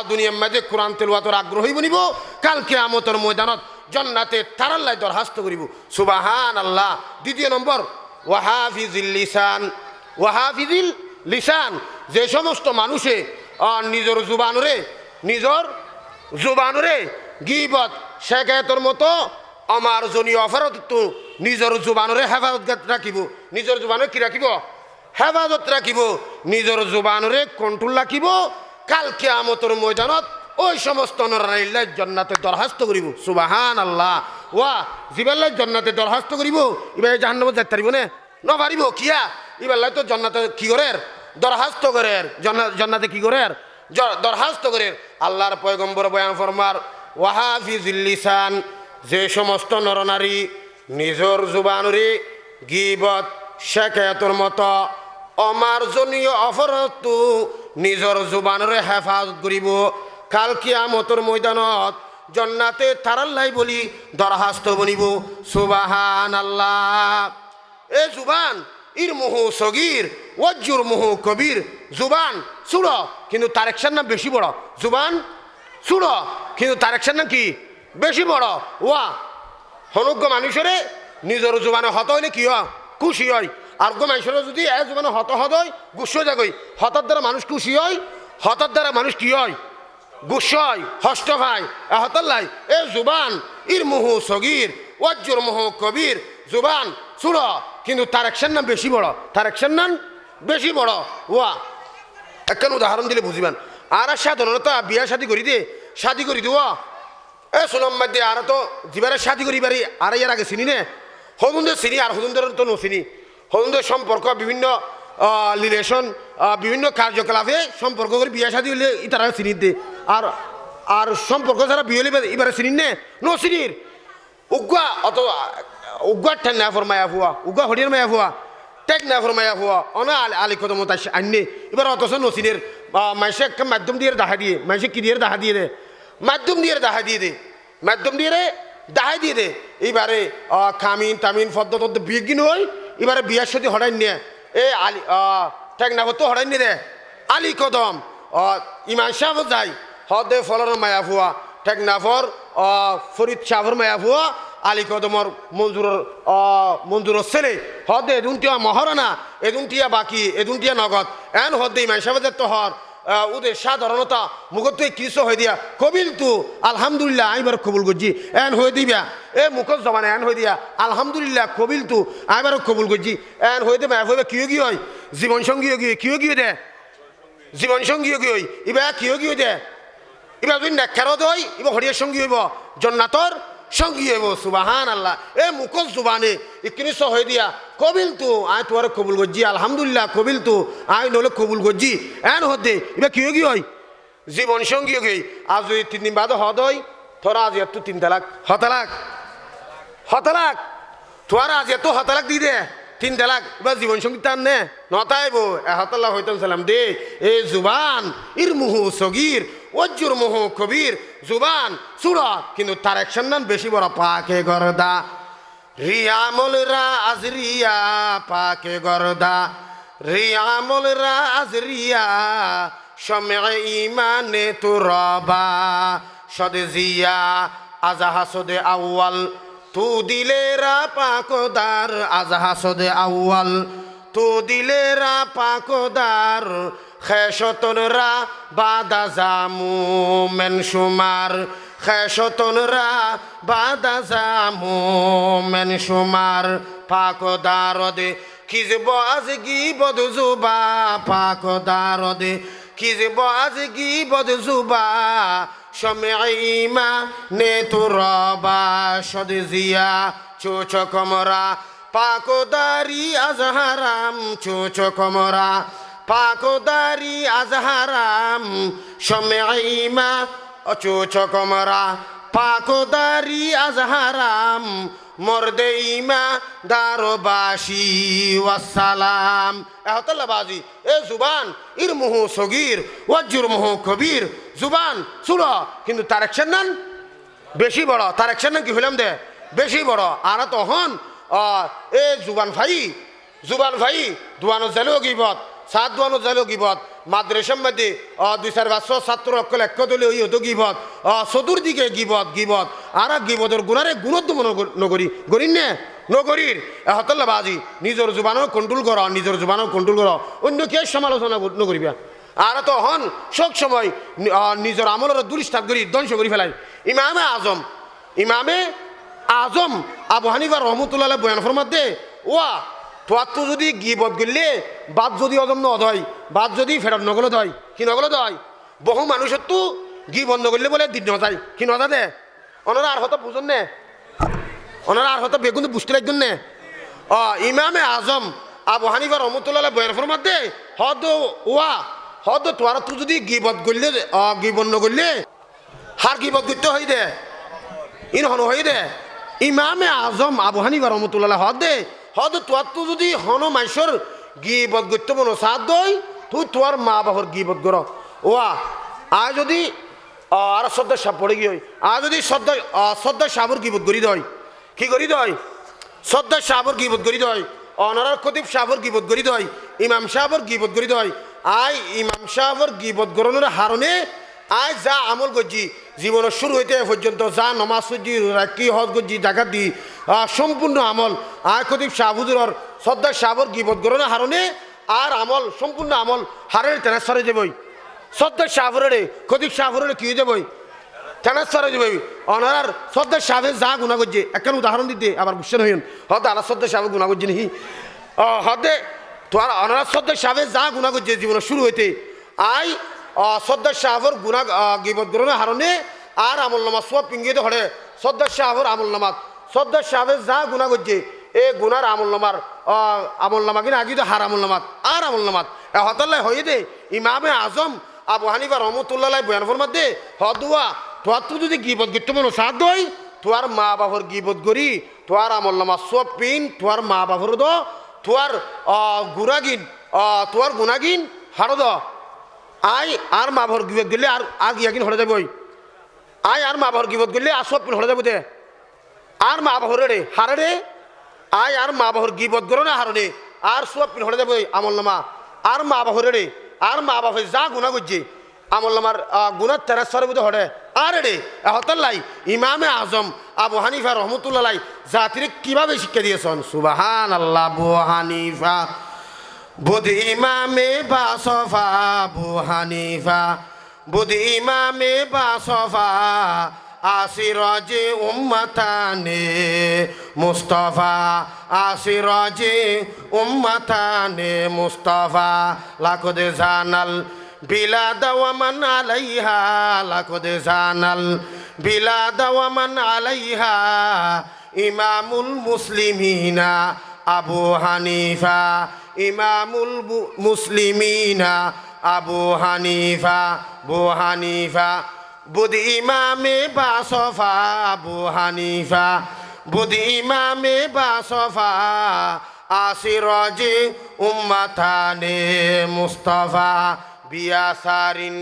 দুনিয়ার মাঝে কোরআন তেলাওয়াতের আগ্রহী বনিব কালকে আমতর ময়দানত জান্নাতে তারাল্লাই দরখাস্ত করিব সুবহানাল্লাহ দ্বিতীয় নম্বর ওয়াহাফিজিল লিসান যে সমস্ত মানুষে নিজের জুবানরে গীবত শেখায়তর মতো আমার জনী অফারত তো নিজের জুবানরে হেফাজত রাখিব নিজের জুবানরে কি রাখিব হেফাজত রাখিব নিজের জুবানরে কন্ট্রোল রাখিব কাল কিয়ামতের ময়দানত ওই সমস্ত নরাইল্লাহ জান্নাতে দরখাস্ত করিব সুবহানাল্লাহ ওয়া জিবাল্লাহ জান্নাতে দরখাস্ত করিব ইবাই জাহান্নামে যাইতে পারিব না পারিব কিয়া ইবাল্লাহ তো জান্নাতে কি করের দরখাস্ত করের জান্নাতে কি করের দরখাস্ত করের আল্লাহর পয়গম্বর বয়ান ফরমার ওয়াহাফিজিল লিসান যে সমস্ত নরনারী নিজর জুবানরে গীবত শেখায়তর মতো অমার্জনীয় অপরাধ নিজর জুবানরে হেফাজত করিব কাল কিয়ামতের ময়দানত জান্নাতে তারাল্লাই বলি দরখাস্ত বনিব সুবহানাল্লাহ এ জুবান ইর মুহু সগীর ওয়াজ্জুর মুহু কবির জুবান সুড় কিন্তু তার একশার নাম বেশি বড় জুবান সুড় কিন্তু তার একশার নাম কি বেশি বড় ওয়া হনুজ্ঞ মানুষেরে নিজের জুবানে হত হইলে কি হয় খুশি হয় আর মানুষের যদি এ জুবানে হত হয় গুস্ব যাগই হতার দ্বারা মানুষ খুশি হয় হতার দ্বারা মানুষ কি হয় গুস্ব হয় হষ্ট ভাই হতাল্লাই এ জুবান ইর মুহু সগীর ওয়াজ্জুর মুহু কবির জুবান সুড় কিন্তু তার একশার নাম বেশি বড় তার একশার নাম বেশি বড় ওয়া একখান উদাহরণ দিলে বুঝিবেন আর সাধারণত বিয়া শাদি করি দে শাদি করি দিব এ সোনম মাধ্যে আর তো জীবারে শাদি করি বাড়ি আর ইয়ার আগে চিনি নে হদুনদের চিনি আর হদুনদের তো নচিনি হদুনদের সম্পর্ক বিভিন্ন রিলেশন বিভিন্ন কার্যকলাপে সম্পর্ক করে বিয়া শাদি হইলে তারা চিনি দে আর আর সম্পর্ক যারা বিয়ে হলে এবারে চিনি নে নচিনির উগ্গা অত উগ্গার ঠেন না ফরমায়া ফুয়া উগ্গা হরিয়ার মায়া ফুয়া টেক না ফরমায়া ফুয়া অনা আলি কদম তাই আননে এবার অথচ নচিনের মাইসে একটা মাধ্যম দিয়ে দেখা দিয়ে মাইসে কি দিয়ে দেখা দিয়ে দে মাধ্যম দিয়ে দেখা দিয়ে দে মাধ্যম দিয়ে দাহাই দিয়ে দে এবারে কামিন তামিন ফদ্দ বিয়ে কিন হই এবারে বিয়ার সাথে হঠাৎ নিয়ে এ আলী টেকনাফর তো হঠাৎ নিয়ে দে আলী কদম ইমান সাহেব যাই হদে ফলর মায়া ভুয়া টেকনাফর ফরিদ সাহর মায়া ভুয়া আলী কদমর মঞ্জুরের ছেলে হদে এদুনটিয়া মহারণা এদুনটিয়া বাকি এদুনটিয়া নগদ এন হদে ইমান সাহেবের তো হর ওদের সাধারণতা মুখত কিছু হয়ে দিয়া কবিল তু আলহামদুলিল্লাহ আইবার কবুল করছি এন হয়ে দিবা এ মুখত জবানে এন হয়ে দিয়া আলহামদুলিল্লাহ কবিল তু আইবার কবুল করছি এন হয়ে দেবে হইবে কিয় কি হয় জীবন সঙ্গী কিয় কি দে জীবন সঙ্গী কি হই ইবা কিয় কি দে এবার যদি নেখারও দই এবার হরিয়ার সঙ্গী হইব জন্নাতর সঙ্গী হইব সুবাহান আল্লাহ এ মুখল জুবানে ইকনিস হয়ে দিয়া কবিল তু আয় তোমার কবুল করছি আলহামদুলিল্লাহ কবিল তু আয় নলে কবুল করছি এন হদে এবার কি হয় জীবন সঙ্গী হই আজ যদি 3 দিন বাদে হদ হই তোরা আজ এত 3 তালাক হতালাক তোরা আজ এত হতালাক দি দে 3 তালাক এবার জীবন সঙ্গী তার নে নতাইব হতাল্লাহ হইতাম সালাম দে এ জুবান ইর মুহু সগির ওজ্জুর মুহু কবির জুবান সুরা কিন্তু তার অ্যাকশন নান বেশি বড় পাকে গরদা রিয়ামল রাজ রিয়া পাকে গরদা রিয়ামল রাজ রিয়া সমে ইমানে তুরবা সদে জিয়া আজাহা সদে আউয়াল তু দিলেরা পাকদার আজাহা সদে আউয়াল তু দিলেরা পাকদার খেশতনরা বাদা জামু মেনসুমার খেশতনরা বাদা জামু মেনসুমার পাকদার দে কিজব আজ গিবদ জুবা পাকদার দে কিজব আজ গিবদ জুবা সমীমা নে তুরবা সদে জিয়া চোচ কমরা পাকদারি আজহারাম চোচ কমরা পাকদারি আজহারাম সমীমা চোচ কমরা পাকদারি আজহারাম মর্দে ইমা দারবাসী ওয়াসালাম এহতাল্লা বাজি এ জুবান ইর মুহু সগির ওয়াজ্জুর মুহু কবির জুবান সুরা কিন্তু তার অ্যাকশন নান বেশি বড় তার অ্যাকশন নান কি হইলাম দে বেশি বড় আর তখন এ জুবান ভাই দুয়ানো জালেও গিবত সাত দুয়ানো জালেও গিবত মাদ্রাসার মধ্যে 2-4-500 ছাত্র অকল এক দলে ওই হতো গিবত চতুর্দিকে গিবত আর গিবতর গুণারে গুণত্ব মনে গরিন নে নগরীর হতল্লা বাজি নিজের জুবানও কন্ট্রোল কর অন্য কে সমালোচনা নকরিবা আর তখন সব সময় নিজের আমলের দুরিস্তাত করি ধ্বংস করে ফেলাই ইমামে আজম আবু হানিফা রহমতুল্লাহ বয়ান ফরমাতে ওয়া তোয়ার তো যদি গিবত গেলে বাদ যদি অজম নদ হয় বাদ যদি ফেরত নগলত হয় কি নগলত হয় বহু মানুষের তো গি বন্ধ করলে বলে দিন নজায় কি নজা দে ওনারা আর হয়তো বুঝুন নে ওনারা আর হয়তো বেগুন বুঝতে লাগবেন নে ইমামে আজম আবু হানিফা রহমতুল্লাহ বয়ান ফরমাতে হদ তোয়ার তো যদি গিবত করলে গিবন নগরলে হার গিবত করতে হই দে ইন হন হই দে ইমামে আজম আবু হানিফা রহমতুল্লাহ হদ তোয়ার তো যদি হন মাইসর গিবত করতে মনো সাথ দই তুই তোর মা বাবার গিবত কর আয় যদি আর শ্রদ্ধা সাপ পড়ে গিয়ে আর যদি শ্রদ্ধা সাবর গিবত করি দয় কি করি দয় শ্রদ্ধা সাবর গিবত করি দয় অনারার খতিব সাবর গিবত করি দয় ইমাম সাবর গিবত করি দয় আয় ইমাম সাবর গিবত গরণের হারণে আয় যা আমল করছি জীবনের শুরু হইতে পর্যন্ত যা নমাজ করছি রাখি হজ করছি জাকাত দি সম্পূর্ণ আমল আয় খতিব শাহবুজুর শ্রদ্ধা সাবর গিবত গরণের হারণে আর আমল সম্পূর্ণ আমল হারের ট্রান্সফারে যাবই শ্রদ্ধা শাহরে খতিব শাহরে কি যাবই ট্রান্সফারে যাবই অনার শ্রদ্ধা সাহেব যা গুণা করছে একখান উদাহরণ দিতে আবার বুঝছেন হইন হয়তো আলার শ্রদ্ধা সাহেব গুণা করছে নাকি হতে তোমার অনার শ্রদ্ধা সাহেব যা গুণা করছে জীবনের শুরু হইতে আয় শ্রদ্ধা সাহেবর গুণা গিবত গ্রহণের হারণে আর আমল নামাজ সব পিঙ্গিতে হরে শ্রদ্ধা সাহেবর আমল নামাজ শ্রদ্ধা সাহেব যা গুণা করছে এ গুনার আমল নামা কিনা আগে তো হার আমল নামাত আর আমল নামাত হতাল্লাই হয়ে দে ইমামে আজম আবু হানিফা রহমতুল্লাহ বয়ান ফরমাত দে হদুয়া তোর তো যদি গিবত করতে মনো সাথ দই তোর মা বাবার গিবত করি তোর আমল নামা সব পিন তোর মা বাবার দ তোর গুণাগিন হার দ আয় আর মা বাবার গিবত গেলে আর গিয়াগিন হরে যাবই আয় আর মা বাবার গিবত গেলে আর সব পিন হরে যাবো দে আর মা বাহরে রে হারে রে আয় আর মা বাহর গিবত করো না হারনে আর সব পিন হরে যাবে আমল নামা আর মা বাহরে রে আর মা বাপে যা গুণা করছে আমল নামার গুণার তেরাসের বুঝে হরে আর রে হতাল্লাই ইমামে আজম আবু হানিফা রহমতুল্লাহ জাতিরে কিভাবে শিক্ষা দিয়েছেন সুবাহান আল্লাহ আবু হানিফা বুধ ইমামে বাসফা আবু হানিফা বুধ ইমামে বাসফা আসিরাজে উম্মতানে মুস্তাফা আসিরাজে উম্মতানে মুস্তাফা লাকদ জানাল বিলাদ ওয়া মান আলাইহা লাকদ জানাল বিলাদ ওয়া মান আলাইহা ইমামুল মুসলিমিনা আবু হানিফা ইমামুল মুসলিমিনা আবু হানিফা বু হানিফা বুধ ইমামে বাসফা আবু হানিফা বুধ ইমামে বাসফা আসিরাজে উম্মতানে মুস্তাফা বিয়াসারিন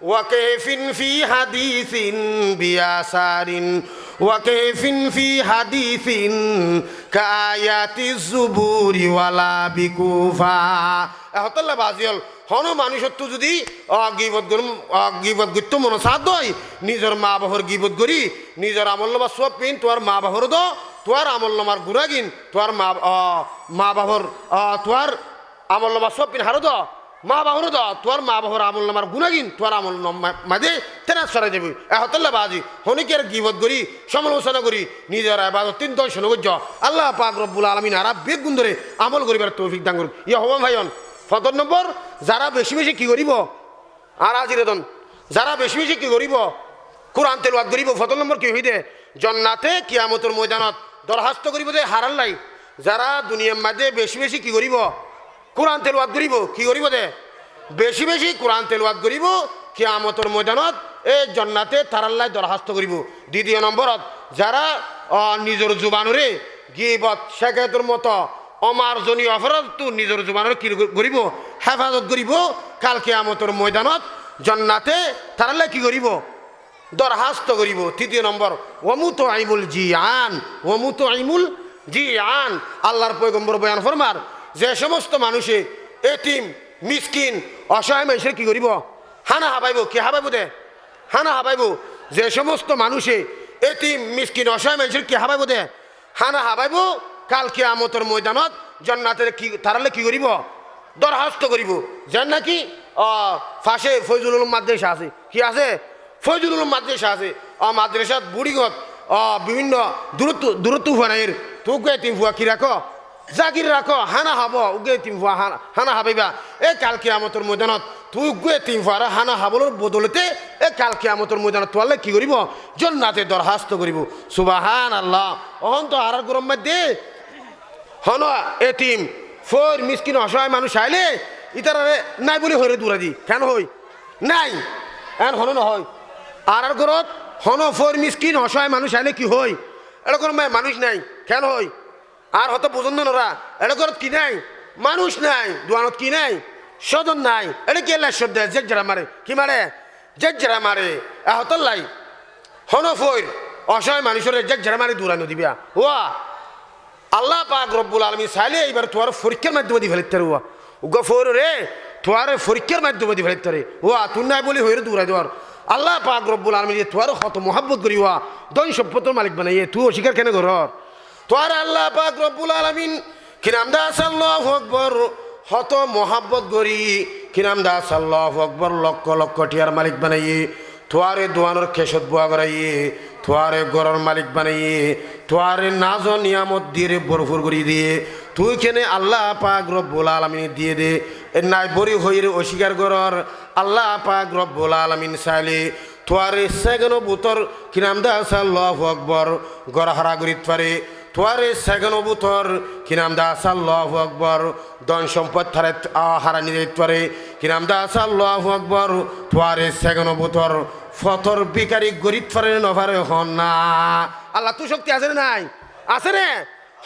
ওয়াকাইফিন ফি হাদিসিন বিয়াসারিন ওয়াকাইফিন ফি হাদিসিন কায়াতিজ জুবুরি ওয়ালা বিকুফা হতল্লা বাজিল হন মানুষত্ব যদি গিবত করতে মনে সাধ হয় নিজের মা বাহর গিবত করি নিজের আমল নামা সব পিন তোর মা বাহর দো তোর আমল নামার গুণা গিন তোর মা বাহর তোর আমল নামা সব পিন হারো দ মা বাহর দ তোর মা বাহর আমল নামার গুণা গিন তোর আমল মাঝে তেনা সরাই দেবে হতল্লা বাজি হনিকের গিবত করি সমালোচনা করি নিজের আবাদত তিন দর্শন করছ আল্লাহ পাক রব্বুল আলামিন আর বেগুন ধরে আমল করিবার তৌফিক দান করুন ইয়া হবান ভাইয়ন 17 নম্বর যারা বেশি বেশি কি করিব আর আজিরেদন যারা বেশি বেশি কি করিব কোরআন তেলাওয়াত করিব 17 নম্বর কি হইদে জান্নাতে কিয়ামতের ময়দানত দরখাস্ত করিব যে হারাল নাই যারা দুনিয়ার মধ্যে বেশি বেশি কি করিব কোরআন তেলাওয়াত করিব কি করিব দে বেশি বেশি কোরআন তেলাওয়াত করিব কিয়ামতের ময়দানত এই জান্নাতে তারাল্লাই দরখাস্ত করিব দ্বিতীয় নম্বরত যারা নিজের জুবানরে গিবত শেখায়তের মতো অমার্জনী অপরাধ তো নিজের জুবানের কি করিব হেফাজত করিব কাল কিয়ামতের ময়দানত জান্নাতে তারালে কি করিব দরখাস্ত করিব তৃতীয় নম্বর ওয়ামুত আইমুল জিয়ান ওয়ামুত আইমুল জিয়ান আল্লাহর পয়গম্বর বয়ান ফরমার যে সমস্ত মানুষে এতিম মিসকিন অসহায় মানুষের কি করিব হানা হাবাইব কি হাবাইব দে হানা হাবাইব যে সমস্ত মানুষে এতিম মিসকিন অসহায় মানুষের কি হাবাইব দে হানা হাবাইব কাল কিয়ামতের ময়দানত জান্নাতের কি তারালে কি করিব দরখাস্ত করিব যেন নাকি ফাঁসে ফয়জুল উলুম মাদ্রাসা আছে কি আছে ফয়জুল উলুম মাদ্রাসা আছে মাদ্রাসাত বুড়িগত বিভিন্ন দূরত্ব ফানাইয়ের তুকে তিন ফুয়া কি রাখো জাগির রাখো হানা হাব উগে তিন ফুয়া হানা হাবাইবা এ কাল কিয়ামতের ময়দানত তুই গে তিন ফুয়ারা হানা হাবলের বদলতে এ কাল কিয়ামতের ময়দানত তোয়ালে কি করিব জান্নাতে দরখাস্ত করিব সুবহান আল্লাহ অহন তো আর গরম মধ্যে হন এতিম ফোর মিসকিন অসহায় মানুষ আইলে ইতারে নাই বলি হরে দূরা দি কেন হই নাই এন হন নহয় আর ঘরত হন ফোর মিসকিন অসহায় মানুষ আইলে কি হই এরকম মানুষ নাই কেন হই আর হয়তো বুঝন নরা এটা ঘরত কি নাই মানুষ নাই দোয়ানত কি নাই সজন নাই এটা কি এলা শব্দ জেক যারা মারে কি মারে জেক যারা মারে হতল লাই হন ফোর অসহায় মানুষের জেক যারা মারে দূরানো দিবা ওয়া আল্লাহ পাক রব্বুল আলামিন চাইলে এইবার তোমার পরীক্ষার মাধ্যমে দি ফেলতে ওয়া উগা ফোর রে তোমার পরীক্ষার মাধ্যমে দি ফেলতে ওয়া তুই নাই বলি হইরে দূরাই দেওয়ার আল্লাহ পাক রব্বুল আলামিন তোমার কত মহব্বত করি ওয়া দন সম্পদের মালিক বানাইয়ে তুই অস্বীকার কেন কর তোমার আল্লাহ পাক রব্বুল আলামিন কি নাম দা আল্লাহু আকবার হত মহব্বত করি কি নাম দা আল্লাহু আকবার লক্ষ লক্ষ টিয়ার মালিক বানাইয়ে তোয়ারে দোয়ানোর খেসত বুয়া করাইয়ে তোয়ারে গরর মালিক বানাইয়ে তোয়ারে নাজ নিয়ামত দিয়ে ভরপুর করি দিয়ে তুই কেনে আল্লাহ পাক রব্বুল আলামিন দিয়ে দে নাই বরি হইরে অস্বীকার করর আল্লাহ পাক রব্বুল আলামিন চাইলে তোয়ারে সেগনো বুতর কি নাম দা আল্লাহু আকবার গড় হারা করিত পারে তোয়ারে সেগনো বুতর কি নাম দা আল্লাহু আকবার ধন সম্পদ থারে হারানি দিতে পারে কি নাম দা আল্লাহু আকবার তোয়ারে সেগনো বুতর ফতর বিকারি গরিব পারে নভারে হন না আল্লাহ তুই শক্তি আছে নাই আছে রে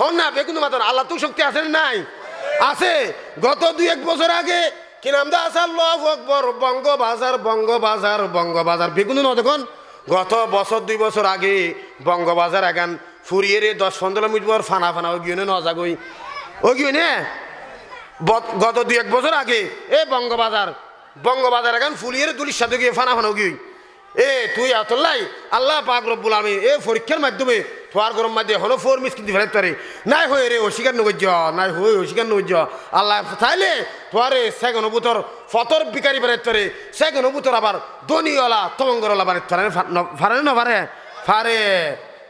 হন না বেগুন মাতন আল্লাহ তুই শক্তি আছে নাই আছে গত 2-1 বছর আগে কি নাম দা আল্লাহু আকবার বঙ্গবাজার বেগুন ন দেখুন গত বছর 2 বছর আগে বঙ্গবাজার এগান ফুরিয়ে রে 10-15 মিনিট পর ফানা ফানা ও গিয়ে নজাগই ও গিয়ে নে গত 2-1 বছর আগে বঙ্গবাজার এখন ফুলিয়ে দুলির সাথে গিয়ে ফানা ফানা গিয়ে তুই আতল্লাই আল্লাহ পাক রব্বুল আলামিন পরীক্ষার মাধ্যমে তোয়ার গরম মাধ্যমে হলো 4 মিস কিন্তু ফেরত পারে নাই হয়ে রে অস্বীকার নগর্য নাই হয়ে অস্বীকার নগর্য আল্লাহ চাইলে তোয়ারে সেগন বুতর ফতর বিকারি ফেরত পারে সেগন বুতর আবার দনিওয়ালা তমঙ্গরওয়ালা বারে ফারে না ফারে ফারে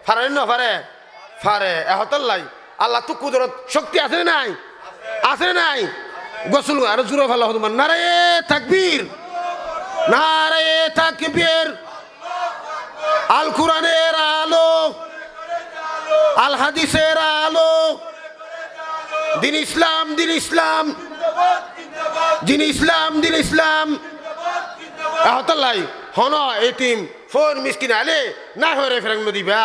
ফারে না ফারে ফারে এহতল্লাই আল্লাহ তো কুদরত শক্তি আছে নাই আছে নাই গোসল আর জুড়ে ফেলা হতো নারে তাকবীর নারে তাকবীর আল কোরআনের আলো আল হাদিসের আলো দিন ইসলাম দিন ইসলাম দিন ইসলাম দিন ইসলাম আহতাল্লাই হন এতিম ফোন মিসকিন আলে না হরে ফেরং নদীবা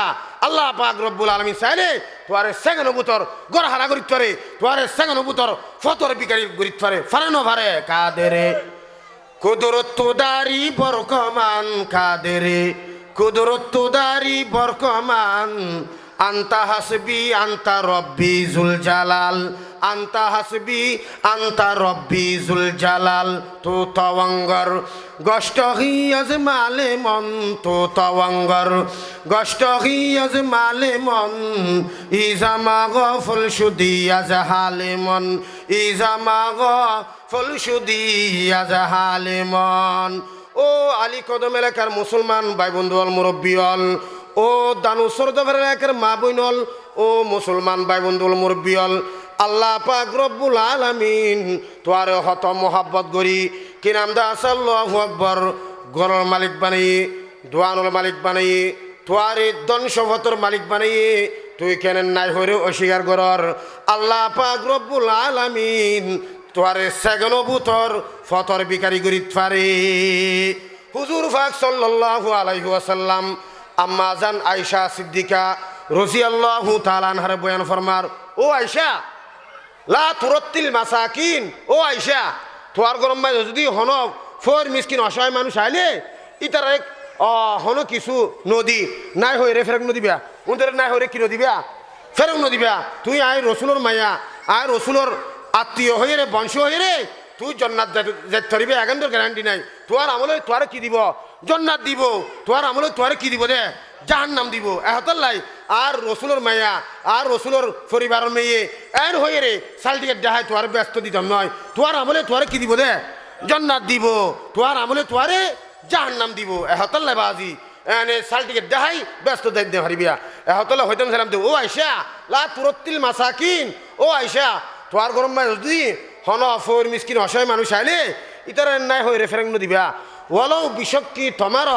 আল্লাহ পাক রব্বুল আলামিন চাইলে তোয়ারে সেগানো বুতর গড় হারা করিত পারে তোয়ারে সেগানো বুতর ফতর বিকারি করিত পারে ফারে ন ফারে কাদেরে কুদরত দারি বরকমান কাদেরে কুদরত দারি বরকমান আন্তা হাসবি আন্তা রব্বি জুল জালাল আন্তা হাসবি আন্তা রব্বি জুল জালাল তো তওয়াঙ্গর গষ্ট হিয়াজ মালে মন তো তওয়াঙ্গর গষ্ট হিয়াজ মালে মন ইজামা গফল সুদি আজ হালে মন ইজামা গফল সুদি আজ হালে মন ও আলী কদম এলাকার মুসলমান ভাই বন্ধু অল মুরব্বী অল ও দানুসর দফের এলাকার মা বইনল ও মুসলমান ভাই বন্ধুল মুরব্বিয়ল আল্লাহ পাক রব্বুল আলামিন তোয়ারে হত মোহাব্বত করি কি নাম দা আল্লাহু আকবার গরর মালিক বানাই দোয়ানুল মালিক বানাই তোয়ারে দন সভতর মালিক বানাই তুই কেন নাই হরে অস্বীকার গরর আল্লাহ পাক রব্বুল আলামিন তোয়ারে সেগনো বুতর ফতর বিকারি করিত পারে হুজুর পাক সাল্লাল্লাহু আলাইহি ওয়াসাল্লাম আম্মা জান আয়েশা সিদ্দিকা রাদিয়াল্লাহু তাআলা আনহার বয়ান ফরমার ও আয়েশা লা তুরাত্তিল মাসাকিন ও আয়েশা তোর গরম মাই যদি হন ফোর মিসকিন অসহায় মানুষ আইলে ইতার এক হন কিছু নদী নাই হই রে ফেরক নদী বিয়া উনদের নাই হই রে কি নদী বিয়া ফেরক নদী বিয়া তুই আয় রসুলোর মায়া আয় রসুলোর আত্মীয় হয়ে রে বংশ হয়ে রে তুই জন্নাত যেতে পারিবে একান্তর গ্যারান্টি নাই তোর আমলে তোর কি দিব জন্নাত দিব তোর আমলে তোর কি দিব দে জাহান্নাম দিব এহতাল্লাই আর রসুলোর মায়া আর রসুলোর পরিবারের মেয়ে এর হয়ে রে সালটিকেট দেখায় তোর ব্যস্ত দিতাম নয় তোর আমলে তোর কি দিব দে জন্নাত দিব তোর আমলে তোরে জাহান্নাম দিব এহতাল্লাই বাজি এনে সালটিকেট দেখাই ব্যস্ত দিতে পারিবিয়া এহতাল্লাই হইতাম সালাম দে ও আয়েশা লা তুরাত্তিল মাসাকিন ও আয়েশা তোর গরম মাই যদি হন ফোর মিসকিন অসহায় মানুষ আইলে ইতার নাই হয়ে রেফারেং দিবা ওয়ালাও বিষক্কি তোমার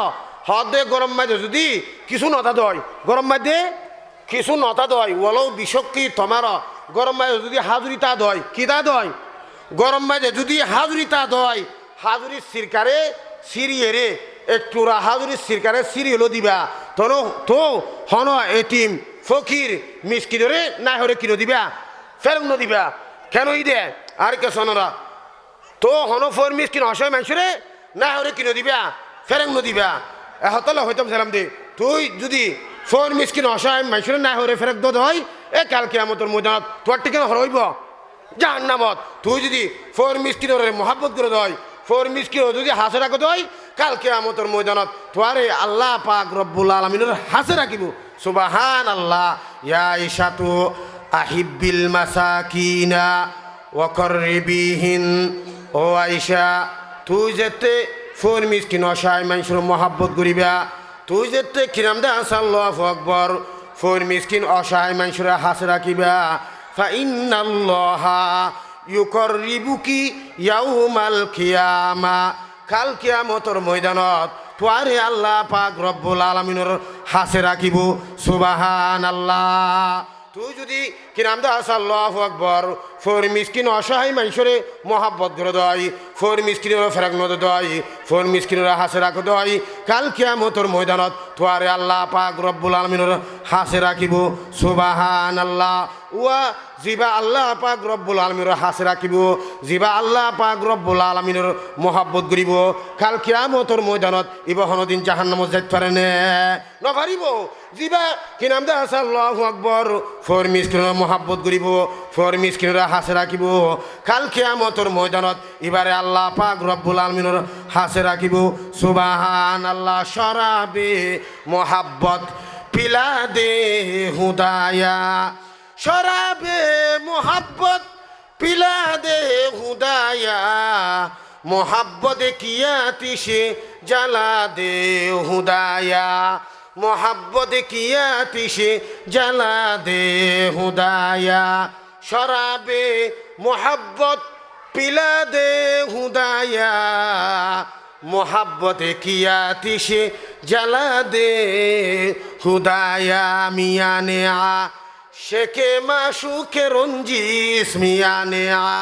হদে গরম মাঝে যদি কিছু নতা দয় গরম মাঝে কিছু নতা দয় ওয়ালাও বিষক্কি তোমার গরম মাঝে যদি হাজুরিতা দয় কি তা দয় গরম মাঝে যদি হাজুরিতা দয় হাজুরির সিরকারে সিরিয়ে রে একটুরা হাজুরির সিরকারে সিরি হলো দিবা তোর তো হন এটিম ফকির মিসকিনরে নাই হরে কিনো দিবা ফেরং দিবা কেন দে আর কে সোনরা তো হন ফোর মিসকিন অসহায় মানুষরে না হরে কিনো দিবা ফেরেং দিবা এহতলে হইতাম সালাম দে তুই যদি ফোর মিসকিন অসহায় মানুষরে না হরে ফেরেক দোদ হয় এ কালকে আমতর ময়দানত তোর টিকে হরইব জাহান্নামত তুই যদি ফোর মিসকিনের মহাব্বত করে দয় ফোর মিসকিন যদি হাসে রাখো দয় কালকে আমতর ময়দানত তোয়ারে আল্লাহ পাক রব্বুল আলামিনের হাসে রাখিব সুবহান আল্লাহ ইয়া ইশাতু আহিব্বিল মাসাকিনা ওয়াকরিবিহিন ও আয়েশা তুই যেতে ফোর মিসকিন অসহায় মানুষের মহাব্বত করিবা তুই যেতে কিরাম দে আল্লাহু আকবার ফোর মিসকিন অসহায় মানুষের হাসে রাখিবা ফাইন্নাল্লাহা ইউকরিবুকি ইয়াউমাল কিয়ামা কাল কিয়ামতের ময়দানত তোয়ারে আল্লাহ পাক রব্বুল আলামিনের হাসে রাখিব সুবহানাল্লাহ তুই যদি কি নাম দা আল্লাহু আকবার ফোর মিসকিন অসহায় মানুষরে মহাব্বত করে দেয় ফোর মিসকিনের ফেরাক নদ দেয় ফোর মিসকিনের হাসে রাখ দেয় কাল কিয়ামতের ময়দানত তোয়ারে আল্লাহ পাক রব্বুল আলামিনের হাসে রাখিব সুবহানাল্লাহ ওয়া জিবা আল্লাহ পাক রব্বুল আলামিনের হাসে রাখিব জিবা আল্লাহ পাক রব্বুল আলামিনের মহাব্বত করিব কাল কিয়ামতের ময়দানত ইবহনদিন জাহান্নামত যাইতে পারে না পারিব জিবা কি নাম দা আল্লাহু আকবার ফোর মিসকিনের মহাব্বত করিব ফোর মিসকিনের হাসে রাখিব কাল কিয়ামতের ময়দানত এবারে আল্লাহ পাক রব্বুল আলামিনের হাসে রাখিব সুবহানাল্লাহ শরাবে মোহাব্বত পিলা দে হুদায়া শরাবে মোহাব্বত পিলা দে হুদায়া মোহাব্বত কিয়া তিসে জ্বালা দে হুদায়া মোহাব্বত কিয়া তিসে জ্বালা দে হুদায়া শরাবে মোহাব্বত পিলা দে হুদায়া মোহাব্বত কিয়া তিসে জ্বালা দে হুদায়া মিয়ানে আ শেকে মাসুকে রঞ্জিস মিয়ানে আ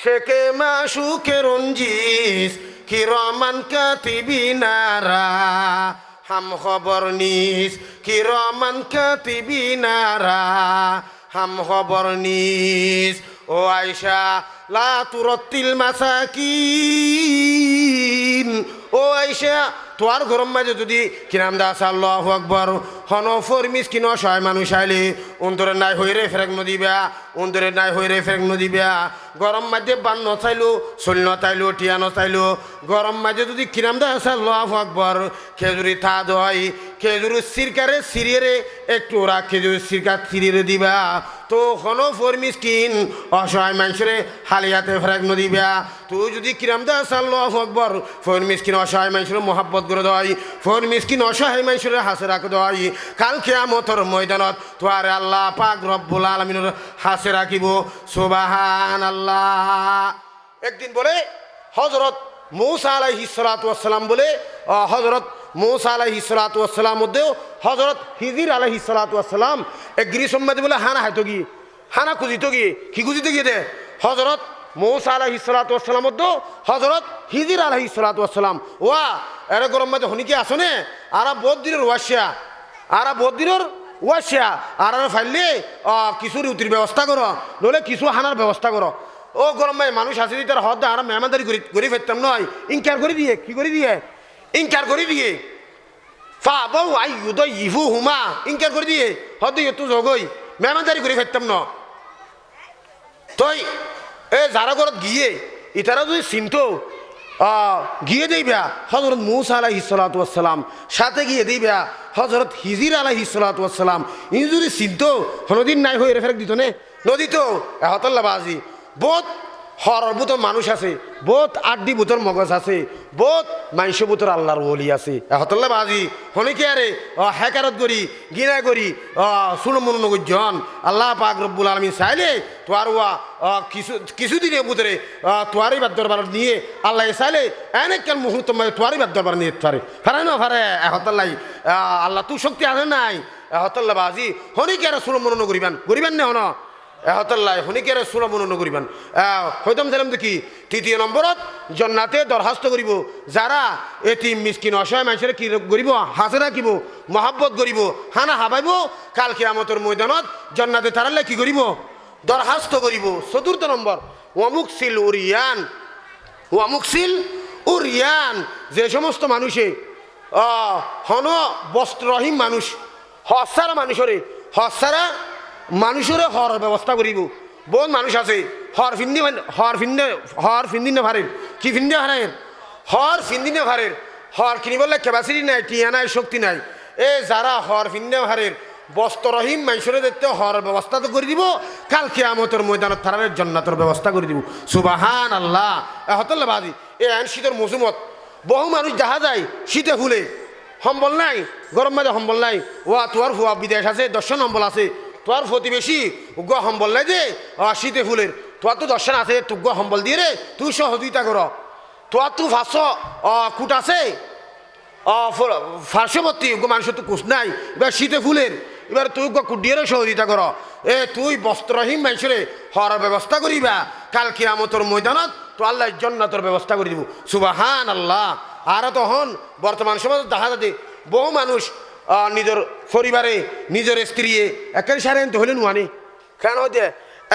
শেকে মাসুকে রঞ্জিস কিরমান কাতিবিনারা হাম খবর নিস কিরমান কাতিবিনারা হাম খবর নিস ও আয়সা লা তুরতিল মাসাকিন ও আয়সা তোর গরম মাঝে যদি কিরাম দাস আল্লাহু আকবার হনফর মিসকিন অসহায় মানুষ আইলে অন্তরে নাই হইরে ফেরেক নদিবা অন্তরে নাই হইরে ফেরেক নদিবা গরম মাঝে বান নচাইলো চল নচাইলো টিয়া নচাইলো গরম মাঝে যদি কিরাম দাস আল্লাহু আকবার খেজুরি থা দয় খেজুরি সিরকারে সিরিয়ে একটু ওরা খেজুরি সিরকা সিরিয়ে দিবা তো হনফর মিসকিন অসহায় মানুষরে হালিয়াতে ফেরেক নদিবা তুই যদি কিরাম দাস আল্লাহু আকবার ফর মিসকিন অসহায় মানুষের মহাব্বত করে দেয় ফর মিসকিন অসহায় মানুষের হাসে রাখ দেয় কাল কিয়ামতের ময়দানত তোয়ার আল্লাহ পাক রব্বুল আলামিনের হাসে রাখিব সুবহানাল্লাহ একদিন বলে হযরত মূসা আলাইহিস সালাতু ওয়াস সালাম বলে হযরত মূসা আলাইহিস সালাতু ওয়াস সালাম মধ্যেও হযরত হিজর আলাইহিস সালাতু ওয়াস সালাম এক গিরি সম্মাদে বলে হানা হাইতো কি হানা খুঁজিতো কি খুঁজিতে গিয়ে দে হযরত মূসা আলাইহিস সালাতু ওয়াস সালাম মধ্যে হযরত হিজর আলাইহিস সালাতু ওয়াস সালাম ওয়া এর গরম মাঝে হনিকে আসনে আরা বহুত দিনের ওয়াসিয়া আরা বহুত দিনের ওয়াসিয়া আর ফাইলে কিছুর উতির ব্যবস্থা করো নলে কিছু হানার ব্যবস্থা করো ও গরম ভাই মানুষ আছে তার হদ আর মেহমানদারি করে ফেলতাম নয় ইনকার করে দিয়ে কি করে দিয়ে ইনকার করে দিয়ে ফা বউ আই উদয় ইফু হুমা ইনকার করে দিয়ে হদ তো জগই মেহমানদারি করে ফেলতাম ন তই এ যারা ঘরত গিয়ে ইতারা যদি চিনতো গিয়ে দিবা হযরত মূসা আলাইহিস সালাতু ওয়াস সালাম সাথে গিয়ে দিবা হযরত হিজর আলাইহিস সালাতু ওয়াস সালাম ই যদি চিনতো কোনোদিন নাই হয়ে ফেরক দিত নে নদিত এহতল্লা বাজি বহুত হরবুত মানুষ আছে বহুত আড্ডি বুতর মগজ আছে বহুত মাইশ বুতর আল্লাহর ওলি আছে এহতল্লা বাজি হনিকে আরে হেকারত করি গিনা করি শুনো মন নগজন আল্লাহ পাক রব্বুল আলামিন চাইলে তোয়ার ওয়া কিছুদিনের বুতরে তোয়ারই বাদ দরবার নিয়ে আল্লাহ চাইলে অনেক কাল মুহূর্ত তোয়ারই বাদ দরবার নিয়ে পারে পারে না পারে এহতল্লাই আল্লাহ তুই শক্তি আছে নাই এহতল্লা বাজি হনিকে আরে শুনো মন করিবেন না হন এহতল্লাই হনিকের সুরা মনন করিবেন হইতাম দিলাম দেখি তৃতীয় নম্বরত জন্নাতে দরখাস্ত করিব যারা এটি মিসকিন অসহায় মানুষের কি করিব হাসে রাখিব মহাব্বত করিব হানা হাবাইব কাল কিয়ামতের ময়দানত জন্নাতে তারালে কি করিব দরখাস্ত করিব চতুর্থ নম্বর ওয়ামুকসিল উরিয়ান যে সমস্ত মানুষে হন বস্ত্রহীন মানুষ হসারা মানুষের হর ব্যবস্থা করিব বহুত মানুষ আছে হর ফিন্দি না ভারের কি ফিন্দি হারের হর ফিন্দি না ভারের হর কিনিবলে ক্যাপাসিটি নাই টিয়া নাই শক্তি নাই এ যারা হর ফিন্দি ভারের বস্ত্রহীন মানুষের দেখতে হর ব্যবস্থা তো করে দিব কাল কিয়ামতের ময়দানত তারার জান্নাতের ব্যবস্থা করে দিব সুবহানাল্লাহ এহতল্লা বাজি এ আইন শীতের মৌসুমত বহু মানুষ দেখা যায় শীতে ফুলে সম্বল নাই গরম মাঝে সম্বল নাই ওয়া তোয়ার ফুয়া বিদেশ আছে দর্শন সম্বল আছে তোর প্রতিবেশী উগ্র সম্বল নাই যে শীতে ফুলের তোর তো দর্শন আছে তুগ্গ সম্বল দিয়ে রে তুই সহযোগিতা কর তোর তো 500 কুট আছে পার্শ্ববর্তী মানুষের তো কুচ নাই এবার শীতে ফুলের এবার তুই কুডিয়েরও সহযোগিতা কর তুই বস্ত্রহীন মানুষরে হওয়ার ব্যবস্থা করিবা কাল কিয়ামতের ময়দানত তো আল্লাহ জান্নাতের ব্যবস্থা করে দিব সুবহান আল্লাহ। আর তখন বর্তমান সমাজ দেখা যাচ্ছে বহু মানুষ নিজের পরিবারে নিজের স্ত্রী একেন সারে আনতে হলে নোয়ানি কেন হচ্ছে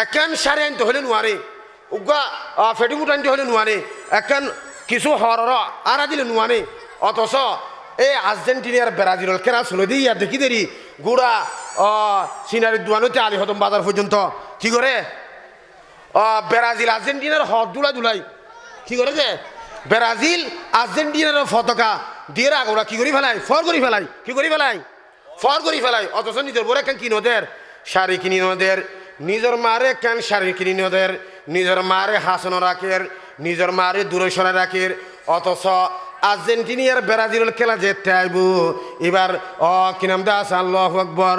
একেন সারে আনতে হলে নোয়ারে উগা ফেটিমুট আনতে হলে নোয়ারে একেন কিছু হর আরা দিলে নোয়ানে অথচ এই আর্জেন্টিনার ব্রাজিলের কেনা চলে দিই আর দেখি দেরি গুড়া সিনারির দোয়ানোতে আলি হতম বাজার পর্যন্ত কি করে ব্রাজিল আর্জেন্টিনার হদ দুলাই কি করে যে ব্রাজিল আর্জেন্টিনার পতাকা দিয়ে ওরা কি করি ফেলাই ফর করি ফেলাই কি করি ফেলাই ফর করি ফেলাই অথচ নিজের বরে কেন কিনো দের শাড়ি কিনি নদের নিজের মারে কেন শাড়ি কিনি নদের নিজের মারে হাসন রাখের নিজের মারে দূরে সরে রাখের অথচ আর্জেন্টিনিয়ার ব্রাজিলের খেলা যেতে আইব এবার কি নাম দাস আল্লাহু আকবার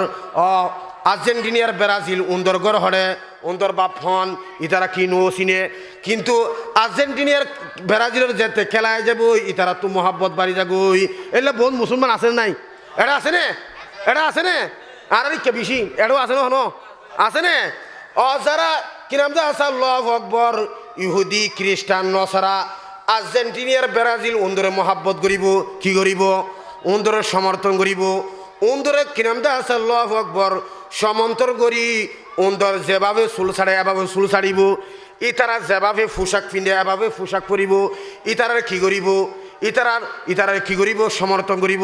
আর্জেন্টিনিয়ার ব্রাজিল উন্দর গড় হরে উন্দর বাপ হন ইতারা কি নো চিনে কিন্তু আর্জেন্টিনিয়ার ব্রাজিলের যেতে খেলায় যাব ইতারা তো মোহাব্বত বাড়ি যাগই এলে বহুত মুসলমান আছে নাই এটা আছে নে এটা আছে নে আর কে বেশি এটাও আছে না হনো আছে নে যারা কি নাম দাস আল্লাহু আকবার ইহুদি খ্রিস্টান নসারা আর্জেন্টিনিয়ার ব্রাজিল উন্দরে মোহাব্বত করিব কি করিব উন্দরে সমর্থন করিব উন্দরে কিনামদা আছে আল্লাহু আকবার সমন্তর করি উন্দর যেভাবে চুল ছাড়ে এভাবে চুল ছাড়িব ইতারা যেভাবে পোশাক পিন্ধে এভাবে পোশাক পরিব ইতারার কি করিব ইতারার কি করিব সমর্থন করিব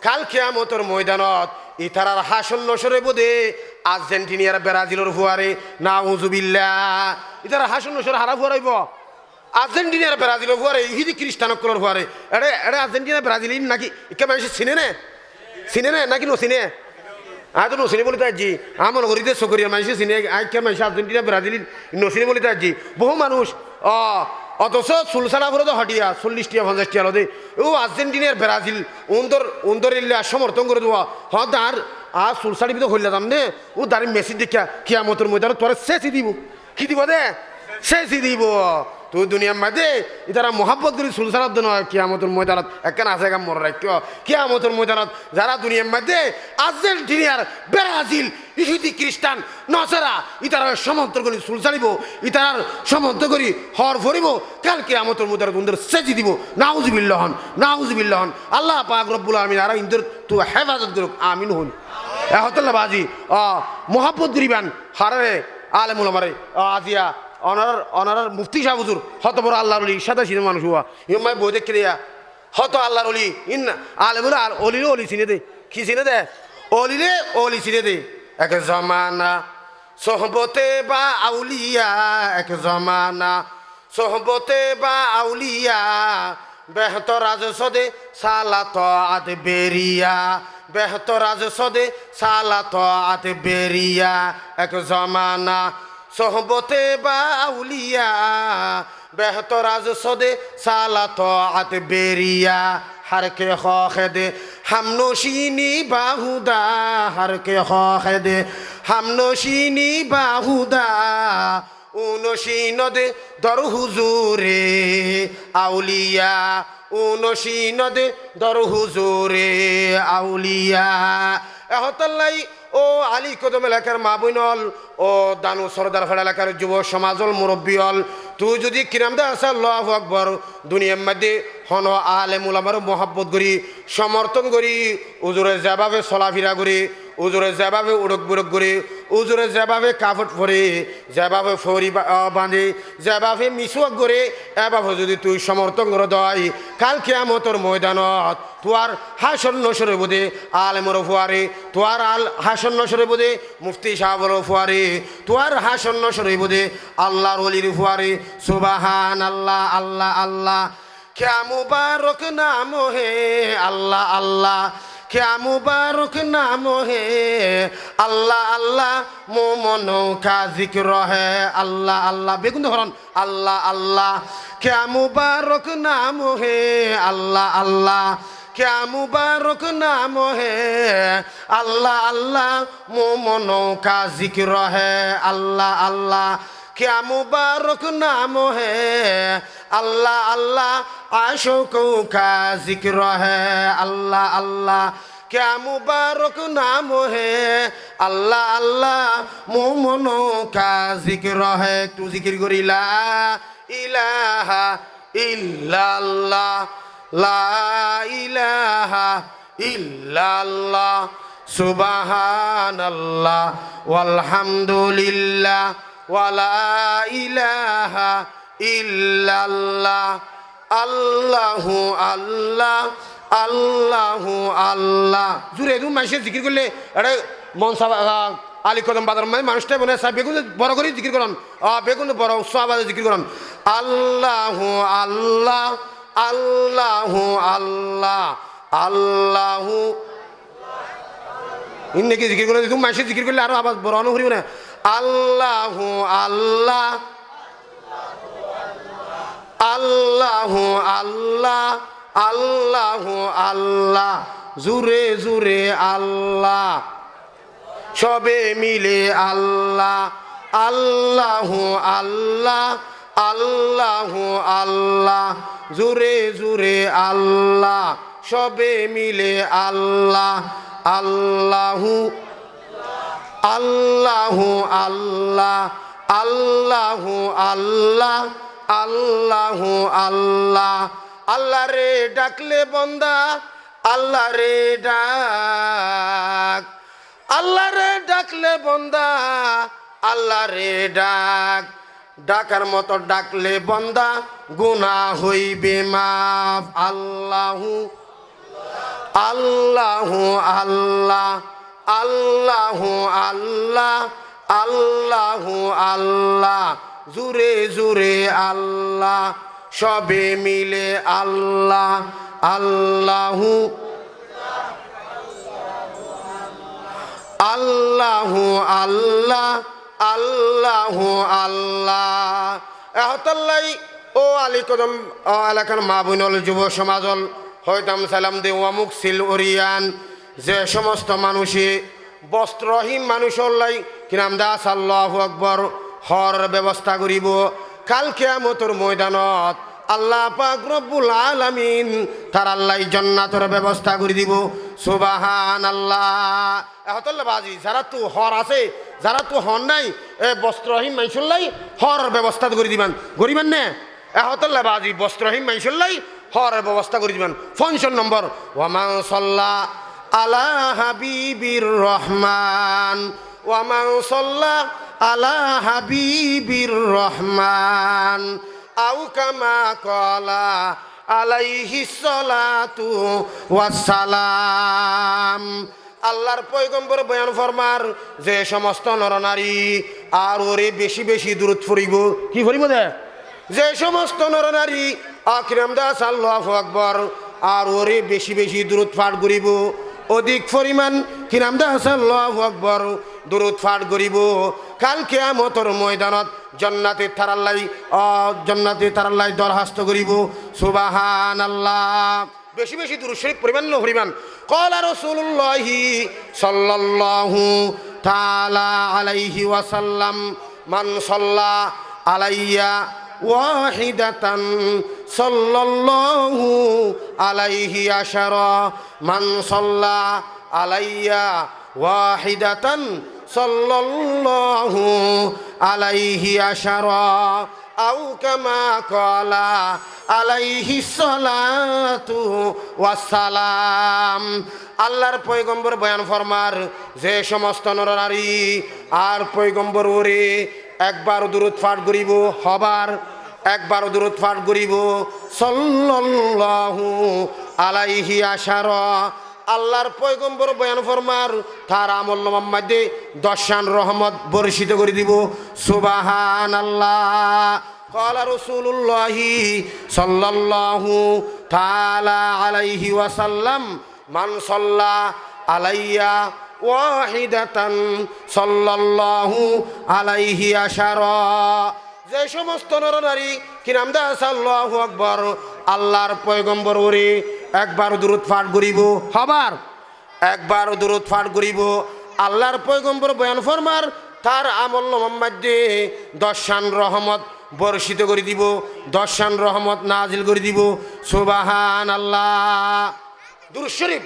কাল কিয়ামতের ময়দানত ইতারার হাসন নসরে বোধে আর্জেন্টিনিয়ার ব্রাজিলের ফুয়ারে নাউজুবিল্লাহ ইতারা হাসন নসরে হারা ফুয়ারাইব আর্জেন্টিনার ব্রাজিলের ফুয়ারে ইহুদি খ্রিস্টানকলের ফুয়ারে এটা এটা আর্জেন্টিনা ব্রাজিল নাকি একে মানুষ চিনে নে নাকি নচিনে তো নচিনে বলি তাজি আমার ঘড়িতে চকরিয়ার মানুষ চিনে আইকে মানুষ আর্জেন্টিনা ব্রাজিল নচিনে বলি তাজি বহু মানুষ অথচ চুলছাড়া করে তো হটিয়া 40 50 আলোদে ও আর্জেন্টিনার ব্রাজিল উন্দর এলে সমর্থন করে দেওয়া তার আর চুলছাড়ি তো হইলে জান নে ও দাঁড়ি মেসি দেখা কিয়ামতের ময়দানে তোরা শেষই দিব কি দিব দে শেষই দিব তো দুনিয়ার মাঝে ইতারা মোহাব্বত করি সুলসারাত নয় কিয়ামতের ময়দানত একখান আছে একা মনে রাখতে কিয়ামতের ময়দানত যারা দুনিয়ার মাঝে আর্জেন্টিনার ব্রাজিল ইহুদি খ্রিস্টান নসারা ইতারা সমর্থন করি সুলসারিব ইতারার সমর্থন করি হর ভরিব কাল কিয়ামতের ময়দানত উন্দর সেজি দিব নাউজুবিল্লাহন আল্লাহ পাক রব্বুল আলামিন আর ইন্দর তো হেফাজত করুক আমিন হন হতল্লা বাজি মোহাব্বত করিবান হারে আলেমুল আমারে আজিয়া অনার মুফতি শাহ হুজুর হত বড় আল্লাহর অলি সাদা সিনে মানুষ হওয়া ইমাই বই দেখে দেয়া হত আল্লাহর অলি ইন আলেমুল আর অলিরে অলি চিনে দে কি চিনে দে অলিরে অলি চিনে দে এক জমানা সোহবতে বা আউলিয়া এক জমানা সোহবতে বা আউলিয়া বেহতর আজ সদে সালাত আদ বেরিয়া বেহতর আজ সদে সালাত আদ বেরিয়া এক জমানা সোহবতে বা আউলিয়া বেহতর আজ সদে সালাত আত বেরিয়া हर के खौद हम नौशीनी बाहुदा हर के खौद हम नौशीनी बाहुदा उनशीनद दर हुजूरे आउलिया उनशीनद दर हुजूरे आउलिया এহতাল্লাই ও আলী কদম এলাকার মা বইনল ও দানু সরদার ফাড়া এলাকার যুব সমাজল মুরব্বীল তুই যদি কিরামদা আছে আল্লাহু আকবার দুনিয়ার মধ্যে হন আলেম উলামার মোহাব্বত করি সমর্থন করি উজুরে যেভাবে চলাফেরা করি উজুরে যেভাবে উড়ক বুড়ক করে উজুরে যেভাবে কাপড় পরে যেভাবে ফরি বাঁধে যেভাবে মিসওয়াক করে এভাবে যদি তুই সমর্থন করে দয় কাল কিয়ামতের ময়দানত তোয়ার হাসন নসরে বোধে আলেমর ফুয়ারে তোয়ার হাসন নসরে বোধে মুফতি সাহেবর ফুয়ারে তোয়ার হাসন নসরে বোধে আল্লাহর ওলির ফুয়ারে সুবহান আল্লাহ আল্লাহ আল্লাহ क्या मुबारक नाम है अल्लाह अल्लाह क्या मुबारक नाम है अल्लाह अल्लाह मोमनों का जिक्र है अल्लाह अल्लाह बेगुन हरन अल्लाह अल्लाह क्या मुबारक नाम है अल्लाह अल्लाह क्या मुबारक नाम है अल्लाह अल्लाह मोमनों का जिक्र है अल्लाह अल्लाह क्या मुबारक नाम है अल्लाह अल्लाह आशिकों का जिक्र है अल्लाह अल्लाह क्या मुबारक नाम है अल्लाह अल्लाह मोमनों का जिक्र है तू जिक्र करी ला इलाहा इल्लल्लाह ला इलाहा इल्लल्लाह सुबहानल्लाह वल्हम्दुलिल्लाह वला इलाहा इल्लल्लाह अल्लाहु अल्लाह আল্লাহু আল্লাহ জুড়ে তুমি মানুষের জিকির করলে এটা মন আলী কদম বাজার মানে মানুষটাই মনে হয় বেগুন বড় করে জিকির করন বেগুন বড় উৎস আবাদে জিকির করন আল্লাহু আল্লাহ আল্লাহু আল্লাহ আল্লাহু ইন্নে কি জিকির করলে তুমি মানুষের জিকির করলে আরো আবার বড় অনুভূতি না আল্লাহু আল্লাহ আল্লাহু আল্লাহ আল্লাহু আল্লাহ জুরে জুরে আল্লাহ সবে মিলে আল্লাহ আল্লাহু আল্লাহ আল্লাহু আল্লাহ জুরে জুরে আল্লাহ সবে মিলে আল্লাহ আল্লাহু আল্লাহু আল্লাহ আল্লাহু আল্লাহ আল্লাহু আল্লাহ আল্লাহ রে ডাকলে বন্দা আল্লাহ রে ডাক আল্লাহ রে ডাকলে বন্দা আল্লাহ রে ডাক ডাকার মতো ডাকলে বন্দা গুনাহ হইবে মাফ আল্লাহু আল্লাহু আল্লাহ আল্লাহু আল্লাহ আল্লাহু আল্লাহ জুরে জুরে আল্লাহ সবে মিলে আল্লাহ আল্লাহু আল্লাহু আল্লাহ আল্লাহু আল্লাহ এহতাল্লাই ও আলী কদম এলাকার মা বোনল যুব সমাজল হয়তাম সালাম দে অমুক সিল ওরিয়ান যে সমস্ত মানুষে বস্ত্রহীন মানুষল্লাই কি নাম দাস আল্লাহু আকবর হর ব্যবস্থা করিব কাল কিয়ামতের ময়দানত আল্লাহ পাক রব্বুল আলামিন তার আল্লাহ জান্নাতের ব্যবস্থা করে দিব সুবহানাল্লাহ এহতল্লা বাজি যারা তো হর আছে যারা তো হর নাই এ বস্ত্রহীন মাইসুল্লাই হর ব্যবস্থা করে দিবেন গরিবেন না এহতল্লা বাজি বস্ত্রহীন মাইসুল্লাই হর ব্যবস্থা করে দিবেন ফোন নম্বর ওয়ামান সাল্লা আলা হাবিবির রহমান ওয়ামান সাল্লা আলা হাবিবির রহমান আউ কামা কলা আলাইহি সালাতু ওয়াসসালাম আল্লাহর পয়গম্বর বয়ান ফরমার যে সমস্ত নরনারী আর ওরে বেশি বেশি দূরত ফরিব কি ফরিব দে যে সমস্ত নরনারী আকরাম দাস আল্লাহু আকবার আর ওরে বেশি বেশি দূরত পাঠ করিব অধিক পরিমাণ কি নাম দাস আল্লাহু আকবার দরুদ পাঠ করিব কাল কিয়ামতের ময়দানত জান্নাতে তারাল্লাই দরখাস্ত করিব সুবহানাল্লাহ বেশি বেশি দুরূদ শরীফ পরিমাণ পরিমাণ ক্বালা রাসূলুল্লাহি সাল্লাল্লাহু তাআলা আলাইহি ওয়াসাল্লাম মান সাল্লা আলাইয়া ওয়াহিদাতান সাল্লাল্লাহু আলাইহি আশারা মান সাল্লা আলাইয়া ওয়াহিদাতান সাল্লাল্লাহু আলাইহি আশারা আউ কামা ক্বালা আলাইহি সালাতু ওয়াসসালাম আল্লাহর পয়গম্বর বয়ান ফরমার যে সমস্ত নরনারী আর পয়গম্বর ওরে একবার দরুদ পাঠ করিব হবার একবার দরুদ পাঠ করিব সাল্লাল্লাহু আলাইহি আশারা আল্লাহর পয়গম্বর বয়ান ফরমার তার আমল মধ্যে দশান রহমত বর্ষিত করে দিব সুবহানাল্লাহ ক্বালা রাসূলুল্লাহি সাল্লাল্লাহু তাআলা আলাইহি ওয়াসাল্লাম মান সাল্লা আলাইয়া ওয়াহিদাতান সাল্লাল্লাহু আলাইহি আশারা যে সমস্ত নরনারী কি নাম দাস আল্লাহু আকবার আল্লাহর পয়গম্বর ওরে একবার দরুদ পাঠ করিব হবার একবার দরুদ পাঠ করিব আল্লাহর পয়গম্বর বয়ান ফরমার তার আমল মধ্যে দশান রহমত বর্ষিত করে দিব দশান রহমত নাজিল করে দিব সুবহানাল্লাহ দুরূদ শরীফ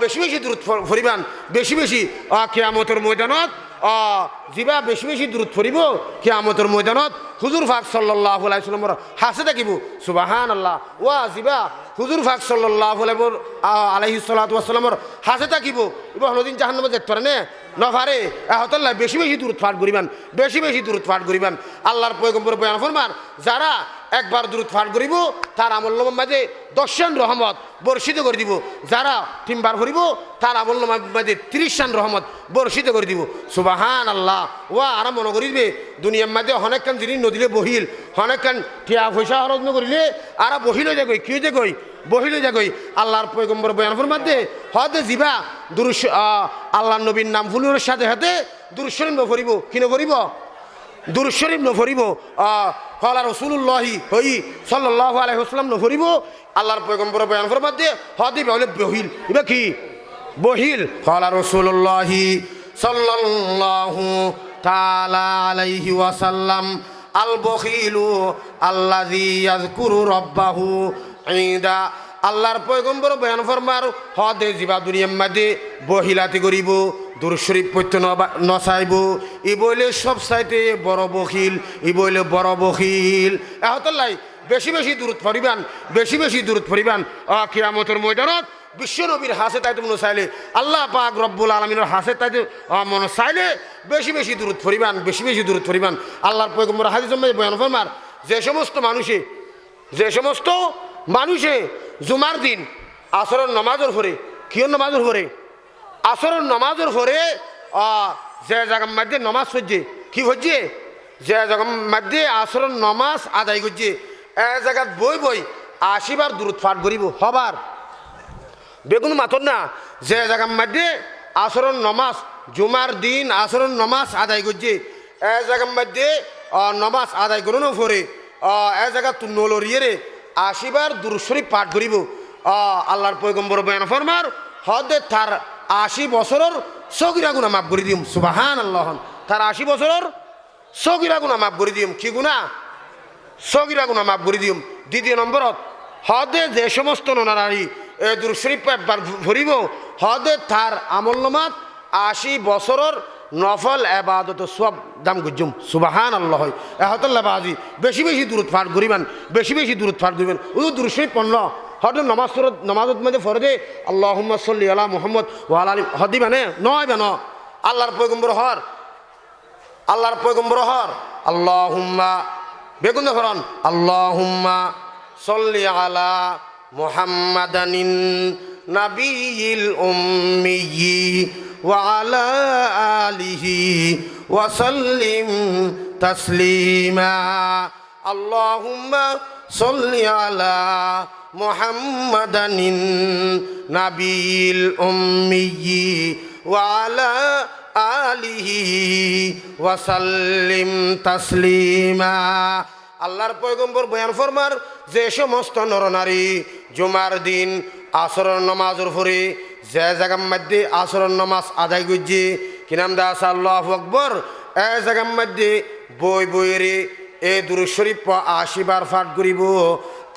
বেশি বেশি দুরূদ পড়িবান বেশি বেশি কিয়ামতের ময়দানত জিবা বেশি বেশি দুরূদ পড়িব কিয়ামতের ময়দানত হুজুর পাক সাল্লাল্লাহু আলাইহি ওয়াসাল্লামের হাসে থাকিব সুবহানাল্লাহ ওয়া জিবা হুজুর পাক সাল্লাল্লাহু আলাইহি ওয়াসাল্লামের হাসে থাকিব ইবা হলদিন জাহান্নামে যেতে পারে না নফারে এহতাল্লাহ বেশি বেশি দূরত পাঠ করিবান বেশি বেশি দূরত পাঠ করিবান আল্লাহর পয়গম্বর বয়ান ফরমান যারা একবার দূরত পাঠ করিব তার আমল নামার মাঝে 10 রহমত বর্ষিত করে দিব যারা তিনবার করিব তার আমল নামার মাঝে 30 রহমত বর্ষিত করে দিব সুবহানাল্লাহ ওয়া আর মনে করিবে দুনিয়ার মাঝে অনেকক্ষণ জিনিস নদীলে বহিল অনেকক্ষণ টিয়া পয়সা খরচ নকরিলে আর বহিল যাগই কিয় যাগই বহিল যাগই আল্লাহর পয়গম্বর বয়ান ফরমাতে হদে জিবা আল্লাহর নবীর নাম ফুলের সাথে সাথে দুরূদ শরীফ নফরিব কি নফরিব দুরূদ শরীফ নফরিব কলা রাসূলুল্লাহি সাল্লাল্লাহু আলাইহি ওয়াসাল্লাম নফরিব আল্লাহর পয়গম্বর বয়ান ফরমাতে হদে বলে বহিল ইবা কি বহিল কলা রাসূলুল্লাহি সাল্লাল্লাহু তাআলা আলাইহি ওয়াসাল্লাম আল বখিলু আল্লাযী ইয়াযকুরু রাব্বাহু ইনদা আল্লাহর পয়গম্বর বয়ান ফরমার হদে জিবা দুনিয়ার মাঝে বহিলাতি করিব দুরূদ শরীফ পড়তে নচাইব ই বইলে সব চাইতে বড় বখিল ই বইলে বড় বখিল এহতল্লাই বেশি বেশি দূরত পড়িবান বেশি বেশি দূরত পড়িবান কিয়ামতের ময়দানত বিশ্ব নবীর হাসে তাইতে মনে চাইলে আল্লাহ পাক রব্বুল আলমিনের হাসে তাইতে মনে চাইলে বেশি বেশি দূরত পড়িবান বেশি বেশি দূরত পড়িবান আল্লাহর পয়গম্বর হাদিস বয়ান ফরমার যে সমস্ত মানুষে জুমার দিন আসরের নমাজের পরে কিয় নমাজের পরে আসরের নমাজের পরে যে জায়গার মধ্যে নমাজ হচ্ছে কি হচ্ছে যে জায়গার মধ্যে আসরের নমাজ আদায় করছে এ জায়গাত বই 80 বার দূরত পাঠ করিব হবার বেগুন মাতর না যে জায়গার মধ্যে আসরের নমাজ জুমার দিন আসরের নমাজ আদায় করছে এ জায়গার মধ্যে নমাজ আদায় করুন পরে এ জায়গা নলরিয়ে 80 বার দুরূদ শরীফ পাঠ করিব আল্লাহর পয়গম্বর বয়ান ফরমার হদে তার 80 বছরের সগীরা গুনাহ মাফ করে দিম সুবহানাল্লাহ তার 80 বছরের সগীরা গুনাহ মাফ করে দিম কি গুনাহ সগীরা গুনাহ মাফ করে দিম দ্বিতীয় নম্বরত হদে যে সমস্ত নারী এই দুরূদ শরীফ পাঠ করিব হদে তার আমলনামাত 80 বছরের নফল এবাদত সব দাম গুজুম সুবহানাল্লাহ এহতাল্লাহ বাজি বেশি বেশি দূরত পাঠ করিবান বেশি বেশি দূরত পাঠ করিবেন দুরূদ শরীফ পড়ল হদ নমাজত মধ্যে ফরদে আল্লাহুম্মা সাল্লি আলা মুহাম্মদ ওয়া আলা আলি হদি মানে নয় বেন আল্লাহর পয়গম্বর হর আল্লাহুম্মা বেগুন ফরন আল্লাহুম্মা সাল্লি আলা মুহাম্মাদানিন নাবিয়িল উম্মিয়্যি ওয়া আলা আলিহি ওয়া সাল্লিম তাসলিমা আল্লাহুম্মা সাল্লি আলা মুহাম্মাদানিন নাবিয়িল উম্মিয়্যি ওয়া আলা আলিহি ওয়া সাল্লিম তাসলিমা আল্লাহর পয়গম্বর বয়ান ফরমার যে সমস্ত নরনারী জুমার দিন আসরের নামাজের পরে যে জায়গার মধ্যে আসরের নামাজ আদায় করছে কি নাম দাস আল্লাহু আকবার এ জায়গার মধ্যে বইরে এ দুরূদ শরীফ 80 বার পাঠ করিব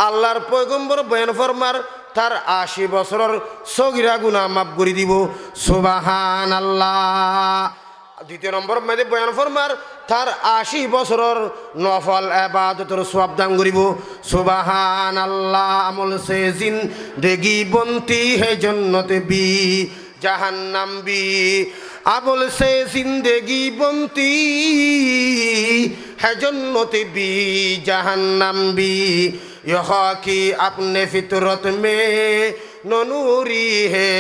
আল্লাহর পয়গম্বর বয়ান ফরমার তার 80 বছরের সগীরা গুনাহ মাফ করে দিব সুবহানাল্লাহ দ্বিতীয় নম্বর মধ্যে বয়ান ফরমার তার 80 বছরের নফল ইবাদতের সওয়াব দান করিব সুবহানাল্লাহ আমল সে জিন্দেগি বনতি হে জন্নতে বি জাহান্নাম বি আমল সে জিন্দেগি বনতি হে জন্নতে বি জাহান্নাম বি यह की अपने फितरत में नूरी है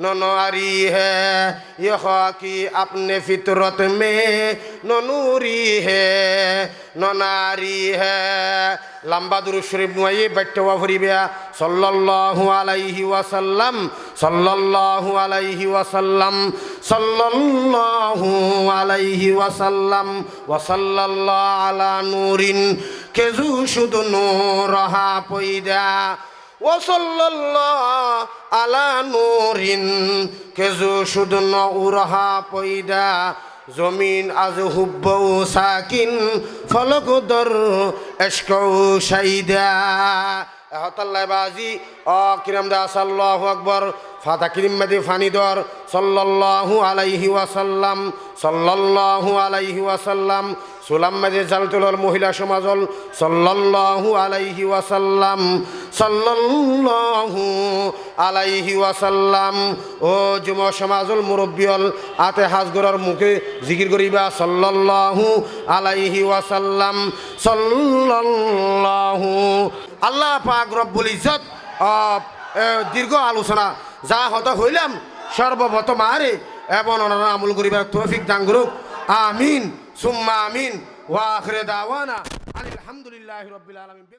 नोनारी है यह की अपने फितरत में नूरी है नोनारी है लंबा दुरूद शरीफ नुआई बैठे हुआ फरीबिया सल्लल्लाहु अलैहि वसल्लम सल्लल्लाहु अलैहि वसल्लम सल्लल्लाहु अलैहि वसल्लम व सल्लल्लाहु अला नूरिन केजु शुद नूरहा पैदा व सल्लल्लाहु अला नूरिन केजु शुद नूरहा पैदा जमीन आज हुब्बो साकिन फलक दर इश्क शाइदा এহতাল্লাহ বাজি কিরাম দা সাল্লাল্লাহু আকবার ফাতা কিরিম মাদি ফানি দর সাল্লাল্লাহু আলাইহি ওয়াসাল্লাম সাল্লাল্লাহু আলাইহি ওয়াসাল্লাম সুলাম মাদি জালতুল মহিলা সমাজল সাল্লাল্লাহু আলাইহি ওয়াসাল্লাম সাল্লাল্লাহু আলাইহি ওয়াসাল্লাম ও যুব সমাজল মুরব্বিয়ল আতে হাজগরের মুখে জিকির করিবা সাল্লাল্লাহু আলাইহি ওয়াসাল্লাম সাল্লাল্লাহু আল্লাহ পাক রব্বুল ইজ্জত দীর্ঘ আলোচনা যা হত হইলাম সর্বপ্রথম আরে এবং ওনারা আমল করিবার তৌফিক দান করুক আমিন সুম্মা আমিন ওয়া আখিরে দাওয়ানা আলহামদুলিল্লাহি রাব্বিল আলামিন।